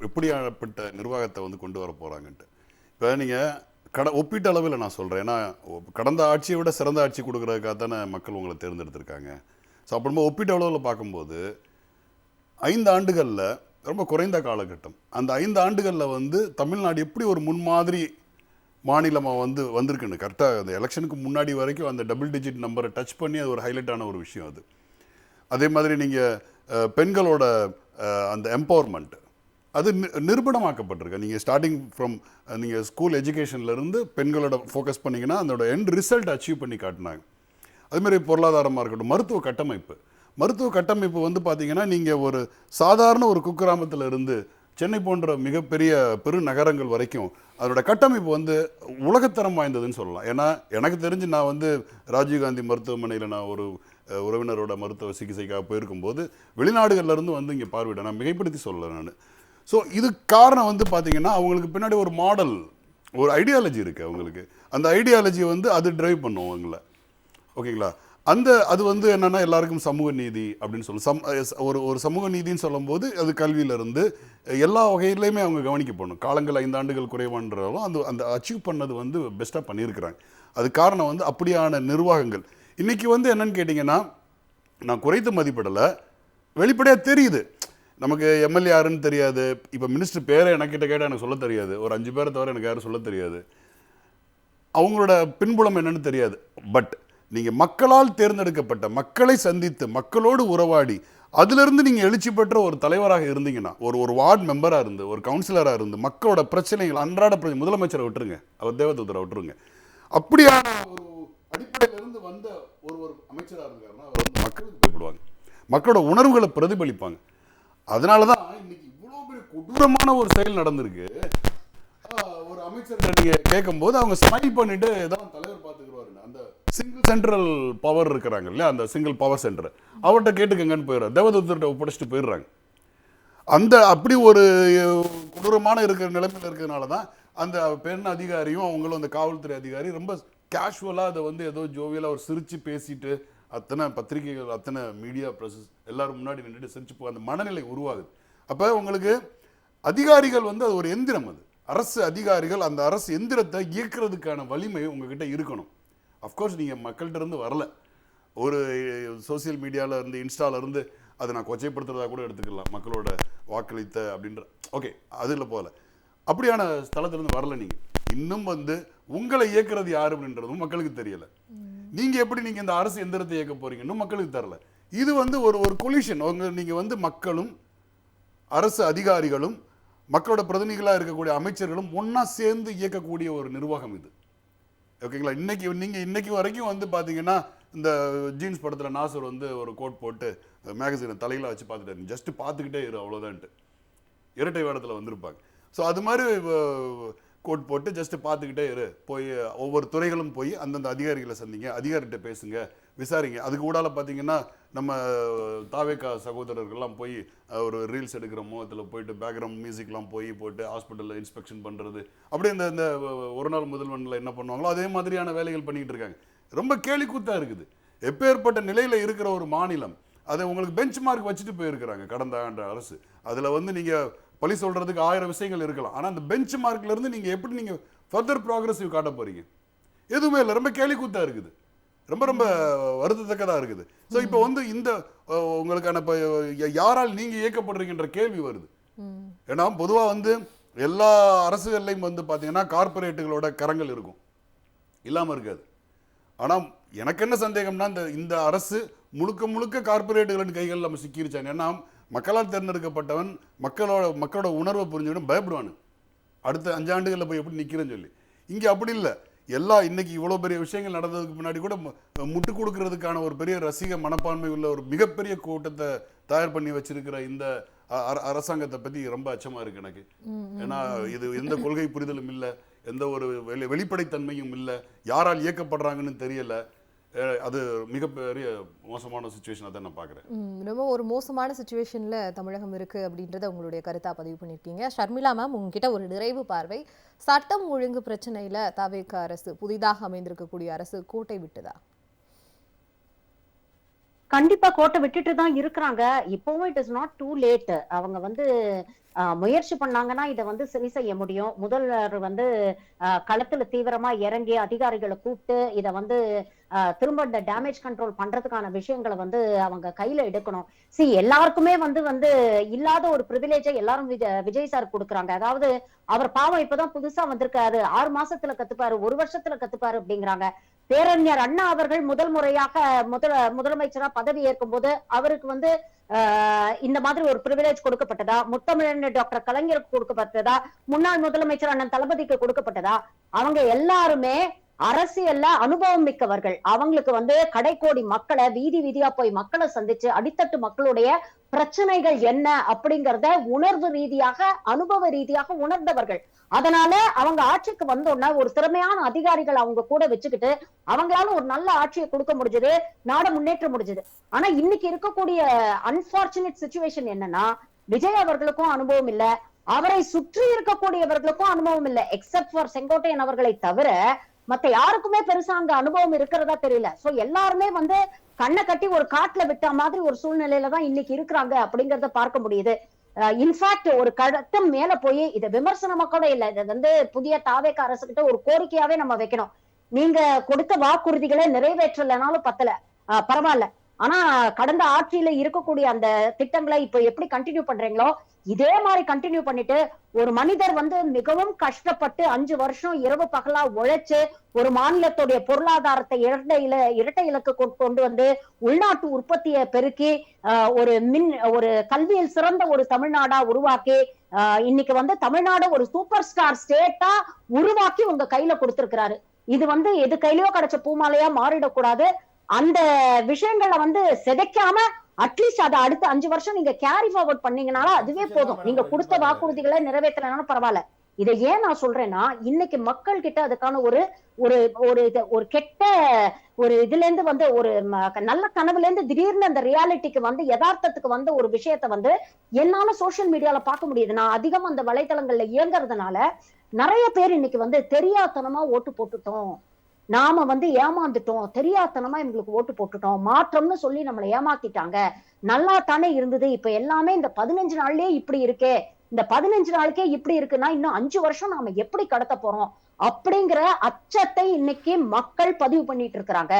எப்படியாப்பட்ட நிர்வாகத்தை வந்து கொண்டு வர போறாங்கன்ட்டு. இப்போ நீங்க ஒப்பீட்டு அளவில் நான் சொல்றேன், ஏன்னா கடந்த ஆட்சியை விட சிறந்த ஆட்சி கொடுக்கறதுக்காக தானே மக்கள் உங்களை தேர்ந்தெடுத்திருக்காங்க. ஸோ அப்புறமா ஒப்பீட்டு அளவில் பார்க்கும்போது 5 ஆண்டுகளில் ரொம்ப குறைந்த காலகட்டம், அந்த 5 ஆண்டுகளில் வந்து தமிழ்நாடு எப்படி ஒரு முன்மாதிரி மாநிலமாக வந்திருக்குன்னு கரெக்டாக அந்த எலெக்ஷனுக்கு முன்னாடி வரைக்கும் அந்த டபுள் டிஜிட் நம்பரை டச் பண்ணி அது ஒரு ஹைலைட்டான ஒரு விஷயம் அது. அதே மாதிரி நீங்கள் பெண்களோட அந்த எம்பவர்மெண்ட் அது நிரூபணமாக்கப்பட்டிருக்கு. நீங்கள் ஸ்டார்டிங் ஃப்ரம் நீங்கள் ஸ்கூல் எஜுகேஷன்லேருந்து பெண்களோட ஃபோக்கஸ் பண்ணிங்கன்னா அதோட எண்ட் ரிசல்ட் அச்சீவ் பண்ணி காட்டினாங்க. அதுமாதிரி பொருளாதாரமாக இருக்கட்டும், மருத்துவ கட்டமைப்பு வந்து பார்த்தீங்கன்னா நீங்கள் ஒரு சாதாரண ஒரு குக்கிராமத்தில் இருந்து சென்னை போன்ற மிகப்பெரிய பெருநகரங்கள் வரைக்கும் அதோட கட்டமைப்பு வந்து உலகத்தரம் வாய்ந்ததுன்னு சொல்லலாம். ஏன்னா எனக்கு தெரிஞ்சு நான் வந்து ராஜீவ்காந்தி மருத்துவமனையில் நான் ஒரு உறவினரோட மருத்துவ சிகிச்சைக்காக போயிருக்கும்போது வெளிநாடுகள்லேருந்து வந்து இங்கே பார்வையிட நான் மிகைப்படுத்தி சொல்லலை நான். ஸோ இது காரணம் வந்து பார்த்தீங்கன்னா அவங்களுக்கு பின்னாடி ஒரு மாடல், ஒரு ஐடியாலஜி இருக்குது அவங்களுக்கு. அந்த ஐடியாலஜி வந்து அது டிரைவ் பண்ணும் அவங்கள. ஓகேங்களா? அது வந்து என்னன்னா எல்லாருக்கும் சமூக நீதி அப்படின்னு சொல்லும். ஒரு சமூக நீதின்னு சொல்லும்போது அது கல்வியிலிருந்து எல்லா வகையிலையுமே அவங்க கவனிக்கப்படணும். காலங்கள் 5 ஆண்டுகள் குறைவான்றாலும் அந்த அச்சீவ் பண்ணது வந்து பெஸ்ட்டாக பண்ணியிருக்கிறாங்க. அது காரணம் வந்து அப்படியான நிர்வாகங்கள். இன்னைக்கு வந்து என்னன்னு கேட்டிங்கன்னா, நான் குறைத்து மதிப்பிடலை, வெளிப்படையாக தெரியுது. நமக்கு எம்எல்ஏ யாருன்னு தெரியாது. இப்போ மினிஸ்டர் பேரை எனக்கிட்ட கேட்டால் எனக்கு சொல்ல தெரியாது. ஒரு 5 பேரை தவிர எனக்கு யாரும் சொல்ல தெரியாது. அவங்களோட பின்புலம் என்னன்னு தெரியாது. பட் நீங்கள் மக்களால் தேர்ந்தெடுக்கப்பட்ட, மக்களை சந்தித்து மக்களோடு உறவாடி அதிலிருந்து நீங்கள் எழுச்சி பெற்ற ஒரு தலைவராக இருந்தீங்கன்னா, ஒரு வார்டு மெம்பராக இருந்து, ஒரு கவுன்சிலராக இருந்து மக்களோட பிரச்சனைகள், அன்றாட பிரச்சனை, முதலமைச்சரை விட்டுருங்க, அவர் தேவதூதரை விட்டுருங்க, அப்படியான ஒரு அடிப்படையிலிருந்து வந்த ஒரு அமைச்சராக இருந்தாருன்னா அவர் வந்து மக்களுக்கு பயப்படுவாங்க, மக்களோட உணர்வுகளை பிரதிபலிப்பாங்க. அதனால தான் இன்னைக்கு இவ்வளோ பெரிய கொடூரமான ஒரு செயல் நடந்திருக்கு. ஒரு அமைச்சர் நீங்க கேட்கும்போது அவங்க ஸ்மைல் பண்ணிட்டு ஏதாவது தலைவர் பார்த்துக்குருவாரு. அந்த சிங்கிள் சென்ட்ரல் பவர் இருக்கிறாங்க இல்லையா, அந்த சிங்கிள் பவர் சென்டர் அவர்கிட்ட கேட்டுக்கங்கன்னு போயிடுறாரு, தேவதூதர்கிட்ட ஒப்படைச்சிட்டு போயிடுறாங்க. அந்த அப்படி ஒரு கொடூரமான இருக்கிற நிலைமையில் இருக்கிறதுனால தான் அந்த பெண் அதிகாரியும் அவங்களும் அந்த காவல்துறை அதிகாரி ரொம்ப கேஷுவலாக அதை வந்து ஏதோ ஜோவியலாக ஒரு சிரித்து பேசிட்டு அத்தனை பத்திரிகைகள், அத்தனை மீடியா ப்ரெஸஸ் எல்லாரும் முன்னாடி நின்றுட்டு சிரிச்சு போக அந்த மனநிலை உருவாகுது. அப்போ உங்களுக்கு அதிகாரிகள் வந்து அது ஒரு எந்திரம், அது அரசு அதிகாரிகள் அந்த அரசு எந்திரத்தை இயக்குறதுக்கான வலிமை உங்ககிட்ட இருக்கணும். அஃப்கோர்ஸ் நீங்கள் மக்கள்கிட்ட இருந்து வரல, ஒரு சோசியல் மீடியாவில் இருந்து இன்ஸ்டால இருந்து அதை நான் கொச்சைப்படுத்துறதா கூட எடுத்துக்கலாம், மக்களோட வாக்களித்த அப்படின்ற, ஓகே அதில் போல அப்படியான ஸ்தலத்திலிருந்து வரல. நீங்கள் இன்னும் வந்து உங்களை இயக்குறது யாரு அப்படின்றதும் மக்களுக்கு தெரியல. நீங்கள் எப்படி நீங்கள் இந்த அரசு எந்திரத்தை இயக்க போறீங்கன்னு மக்களுக்கு தெரியல. இது வந்து ஒரு கொலிஷன். நீங்கள் வந்து மக்களும் அரசு அதிகாரிகளும் மக்களோட பிரதிநிதிகளாக இருக்கக்கூடிய அமைச்சர்களும் ஒன்றா சேர்ந்து இயக்கக்கூடிய ஒரு நிர்வாகம் இது. ஓகேங்களா? இன்னைக்கு வரைக்கும் வந்து பார்த்தீங்கன்னா இந்த ஜீன்ஸ் படத்தில் நாசர் வந்து ஒரு கோட் போட்டு மேகசினை தலையில் வச்சு பார்த்துட்டாரு, ஜஸ்ட் பார்த்துக்கிட்டே இரு அவ்வளோதான்ட்டு, இரட்டை வேடத்தில் வந்திருப்பாங்க. ஸோ அது மாதிரி கோட் போட்டு ஜஸ்ட் பார்த்துக்கிட்டே இரு, போய் ஒவ்வொரு துறைகளும் போய் அந்தந்த அதிகாரிகளை சந்திங்க, அதிகாரிகிட்ட பேசுங்க, விசாரிங்க. அதுக்கு கூடால பார்த்தீங்கன்னா நம்ம தாவேக்கா சகோதரர்கள்லாம் போய் ஒரு ரீல்ஸ் எடுக்கிற முகத்தில் போயிட்டு பேக்ரவுண்ட் மியூசிக்லாம் போட்டு ஹாஸ்பிட்டலில் இன்ஸ்பெக்ஷன் பண்ணுறது, அப்படியே இந்த ஒரு நாள் முதல்வனில் என்ன பண்ணுவாங்களோ அதே மாதிரியான வேலைகள் பண்ணிக்கிட்டு இருக்காங்க. ரொம்ப கேலிக்கூத்தாக இருக்குது. எப்பேற்பட்ட நிலையில் இருக்கிற ஒரு மாநிலம் அதை உங்களுக்கு பெஞ்ச் மார்க் வச்சுட்டு போயிருக்கிறாங்க கடந்த ஆண்டு அரசு. அதில் வந்து நீங்கள் பழி சொல்கிறதுக்கு 1000 விஷயங்கள் இருக்கலாம். ஆனால் அந்த பெஞ்ச் மார்க்லேருந்து நீங்கள் எப்படி நீங்கள் ஃபர்தர் ப்ராக்ரஸிவ் காட்ட போகிறீங்க? எதுவுமே இல்லை, ரொம்ப கேலிக்கூத்தாக இருக்குது, ரொம்ப ரொம்ப வருத்தத்தக்கதாக இருக்குது. ஸோ இப்போ வந்து இந்த உங்களுக்கான இப்போ யாரால் நீங்கள் இயக்கப்படுறீங்கன்ற கேள்வி வருது. ஏன்னா பொதுவாக வந்து எல்லா அரசுகள்லையும் வந்து பார்த்தீங்கன்னா கார்பரேட்டுகளோட கரங்கள் இருக்கும், இல்லாமல் இருக்காது. ஆனால் எனக்கு என்ன சந்தேகம்னா இந்த அரசு முழுக்க கார்பரேட்டுகளின் கைகள் நம்ம சிக்கிருச்சாங்க. ஏன்னா மக்களால் தேர்ந்தெடுக்கப்பட்டவன் மக்களோட உணர்வை புரிஞ்சுக்கிட்டு பயப்படுவானு, அடுத்த 5 ஆண்டுகளில் போய் எப்படி நிற்கிறேன்னு சொல்லி. இங்கே அப்படி இல்லை. இன்னைக்கு இவ்வளோ பெரிய விஷயங்கள் நடந்ததுக்கு முன்னாடி கூட முட்டு கொடுக்கறதுக்கான ஒரு பெரிய ரசிக மனப்பான்மை உள்ள ஒரு மிகப்பெரிய கூட்டத்தை தயார் பண்ணி வச்சிருக்கிற இந்த அரசாங்கத்தை பற்றி ரொம்ப அச்சமாக இருக்கு எனக்கு. ஏன்னா இது எந்த கொள்கை புரிதலும் இல்லை, எந்த ஒரு வெளிப்படைத்தன்மையும் இல்லை, யாரால் இயக்கப்படுறாங்கன்னு தெரியல. அது மிகப்பெரிய மோசமான சுச்சுவேஷனாக தான் நான் பார்க்குறேன். ரொம்ப ஒரு மோசமான சுச்சுவேஷனில் தமிழகம் இருக்குது அப்படின்றத உங்களுடைய கருத்தாக பதிவு பண்ணியிருக்கீங்க. ஷர்மிளா மேம், உங்ககிட்ட ஒரு நிறைவு பார்வை. சட்டம் ஒழுங்கு பிரச்சனையில் தவேக அரசு, புதிதாக அமைந்திருக்கக்கூடிய அரசு கோட்டை விட்டுதா? கண்டிப்பா கோட்டை விட்டுட்டு தான் இருக்கிறாங்க. இப்பவும் it is not too late. அவங்க வந்து முயற்சி பண்ணாங்கன்னா இதை வந்து சரி செய்ய முடியும். முதல்வர் வந்து களத்துல தீவிரமா இறங்கி அதிகாரிகளை கூப்பிட்டு இதை வந்து திரும்ப இந்த டேமேஜ் கண்ட்ரோல் பண்றதுக்கான விஷயங்களை வந்து அவங்க கையில எடுக்கணும். எல்லாருக்குமே வந்து இல்லாத ஒரு பிரிவிலேஜை எல்லாரும் விஜய் சார் கொடுக்குறாங்க. அதாவது அவர் பாவம் இப்பதான் புதுசா வந்திருக்காரு, 6 மாசத்துல கத்துப்பாரு, 1 வருஷத்துல கத்துப்பாரு அப்படிங்கிறாங்க. பேரறிஞர் அண்ணா அவர்கள் முதல் முறையாக முதலமைச்சரா பதவி ஏற்கும் போது அவருக்கு வந்து இந்த மாதிரி ஒரு பிரிவிலேஜ் கொடுக்கப்பட்டதா? முத்தமிழன் டாக்டர் கலைஞருக்கு கொடுக்கப்பட்டதா? முன்னாள் முதலமைச்சர் அண்ணன் தளபதிக்கு கொடுக்கப்பட்டதா? அவங்க எல்லாருமே அரசியல்ல அனுபவம் மிக்கவர்கள். அவங்களுக்கு வந்து கடைக்கோடி மக்களை வீதி வீதியா போய் மக்களை சந்திச்சு அடித்தட்டு மக்களுடைய பிரச்சனைகள் என்ன அப்படிங்கறத உணர்வு ரீதியாக அனுபவ ரீதியாக உணர்ந்தவர்கள். அதனால அவங்க ஆட்சிக்கு வந்தோன்னா ஒரு திறமையான அதிகாரிகள் அவங்க கூட வச்சுக்கிட்டு அவங்களால ஒரு நல்ல ஆட்சியை கொடுக்க முடிஞ்சது, நாடு முன்னேற்ற முடிஞ்சது. ஆனா இன்னைக்கு இருக்கக்கூடிய அன்பார்ச்சுனேட் சிச்சுவேஷன் என்னன்னா, விஜய் அவர்களுக்கும் அனுபவம் இல்ல, அவரை சுற்றி இருக்கக்கூடியவர்களுக்கும் அனுபவம் இல்ல. எக்ஸப்ட் ஃபார் செங்கோட்டையன் அவர்களை தவிர மத்த யாருக்குமே பெருசா அங்க அனுபவம் இருக்கிறதா தெரியல. சோ எல்லாருமே வந்து கண்ணை கட்டி ஒரு காட்டுல விட்ட மாதிரி ஒரு சூழ்நிலையில தான் இன்னைக்கு இருக்கிறாங்க அப்படிங்கறத பார்க்க முடியுது. இன்ஃபேக்ட் ஒரு கட்டம் மேல போய் இதை விமர்சனமா கூட இல்ல, இதை வந்து புதிய தாவேக அரசுகிட்ட ஒரு கோரிக்கையாவே நம்ம வைக்கணும். நீங்க கொடுத்த வாக்குறுதிகளை நிறைவேற்றலைனாலும் பரவாயில்ல, ஆனா கடந்த ஆட்சியில இருக்கக்கூடிய அந்த திட்டங்களை இப்ப எப்படி கண்டினியூ பண்றீங்களோ இதே மாதிரி கண்டினியூ பண்ணிட்டு ஒரு மனிதர் வந்து மிகவும் கஷ்டப்பட்டு 5 வருஷம் இரவு பகலா உழைச்சு ஒரு மாநிலத்துடைய பொருளாதாரத்தை இரட்டை இலக்கு கொண்டு வந்து உள்நாட்டு உற்பத்தியை பெருக்கி ஒரு கல்வியில் சிறந்த ஒரு தமிழ்நாடா உருவாக்கி இன்னைக்கு வந்து தமிழ்நாடு ஒரு சூப்பர் ஸ்டார் ஸ்டேட்டா உருவாக்கி உங்க கையில கொடுத்திருக்கிறாரு. இது வந்து எது கையிலயோ கிடைச்ச பூமாலையா மாறிடக்கூடாது. அந்த விஷயங்களை வந்து சிதைக்காம அட்லீஸ்ட் அதை அடுத்த 5 வருஷம் நீங்க கேரி ஃபார்வர்ட் பண்ணீங்கனாலும் அதுவே போதும். நீங்க கொடுத்த வாக்குறுதிகளை நிறைவேற்றலைனாலும் பரவாயில்ல. இதை ஏன் நான் சொல்றேன்னா, இன்னைக்கு மக்கள் கிட்ட அதுக்கான ஒரு கெட்ட ஒரு இதுல இருந்து வந்து ஒரு நல்ல கனவுல இருந்து திடீர்னு அந்த ரியாலிட்டிக்கு வந்து யதார்த்தத்துக்கு வந்து ஒரு விஷயத்த வந்து என்னால சோசியல் மீடியால பார்க்க முடியுது. நான் அதிகம் அந்த வலைத்தளங்கள்ல இயங்குறதுனால நிறைய பேர் இன்னைக்கு வந்து தெரியாதனமா ஓட்டு போட்டுட்டோம், நாம வந்து ஏமாந்துட்டோம், தெரியாதனமா எங்களுக்கு ஓட்டு போட்டுட்டோம், மாற்றம்னு சொல்லி நம்மளை ஏமாத்திட்டாங்க, நல்லா தானே இருந்தது, இப்ப எல்லாமே இந்த 15 நாள்லயே இப்படி இருக்கே, இந்த 15 நாளுக்கே இப்படி இருக்குன்னா இன்னும் 5 வருஷம் நாம எப்படி கடத்த போறோம் அப்படிங்கிற அச்சத்தை இன்னைக்கு மக்கள் பதிவு பண்ணிட்டு இருக்கிறாங்க.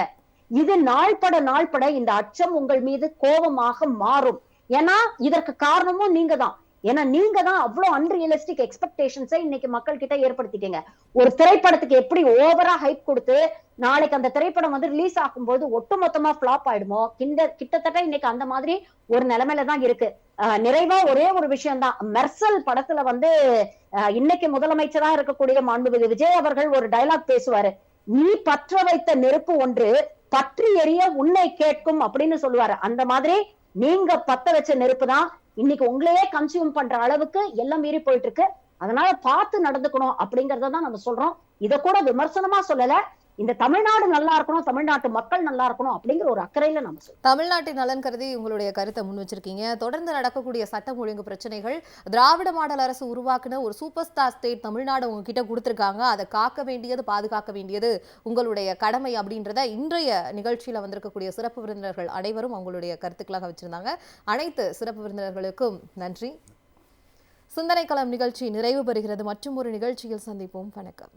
இது நாள்பட இந்த அச்சம் உங்கள் மீது கோபமாக மாறும். ஏன்னா இதற்கு காரணமும் நீங்க தான். ஏன்னா நீங்க தான் அவ்வளவு அன்ரியலிஸ்டிக் எக்ஸ்பெக்டேஷன்ஸை இன்னைக்கு மக்கள் கிட்ட ஏற்படுத்திட்டீங்க. ஒரு திரைப்படத்துக்கு எப்படி ஓவரா ஹைப் கொடுத்து நாளைக்கு அந்த திரைப்படம் வந்து ரிலீஸ் ஆகும்போது ஒட்டுமொத்தமா ஃபிளாப் ஆயிடுமோ, கிட்டத்தட்ட இன்னைக்கு அந்த மாதிரி ஒரு நிலைமையில தான் இருக்கு. நிறைவா ஒரே ஒரு விஷயம் தான், மெர்சல் படத்துல வந்து இன்னைக்கு முதலமைச்சரா இருக்கக்கூடிய மாண்புமிகு விஜய் அவர்கள் ஒரு டயலாக் பேசுவாரு, நீ பற்ற வைத்த நெருப்பு ஒன்று பற்றி எரிய உன்னை கேட்கும் அப்படின்னு சொல்லுவாரு. அந்த மாதிரி நீங்க பத்த வச்ச நெருப்பு தான் இன்னைக்கு உங்களையே கன்சியூம் பண்ற அளவுக்கு எல்லாம் மீறி போயிட்டு இருக்கு. அதனால பார்த்து நடந்துக்கணும் அப்படிங்கறத தான் நம்ம சொல்றோம். இத கூட விமர்சனமா சொல்லல, இந்த தமிழ்நாடு நல்லா இருக்கணும், தமிழ்நாட்டு மக்கள் நல்லா இருக்கணும் அப்படிங்கிற ஒரு அக்கறையில நம்ம சொல்றோம். தமிழ்நாட்டின் நலன் கருதி உங்களுடைய கருத்தை முன் வச்சிருக்கீங்க. தொடர்ந்து நடக்கக்கூடிய சட்டம் ஒழுங்கு பிரச்சனைகள், திராவிட மாடல் அரசு உருவாக்குன ஒரு சூப்பர் ஸ்டார் ஸ்டேட் தமிழ்நாடு உங்ககிட்ட கொடுத்திருக்காங்க, அதை காக்க வேண்டியது பாதுகாக்க வேண்டியது உங்களுடைய கடமை அப்படின்றத இன்றைய நிகழ்ச்சியில வந்திருக்கக்கூடிய சிறப்பு விருந்தினர்கள் அனைவரும் அவங்களுடைய கருத்துக்களாக வச்சிருந்தாங்க. அனைத்து சிறப்பு விருந்தினர்களுக்கும் நன்றி. சிந்தனை களம் நிகழ்ச்சி நிறைவு பெறுகிறது. மற்றும் ஒரு நிகழ்ச்சியில் சந்திப்போம். வணக்கம்.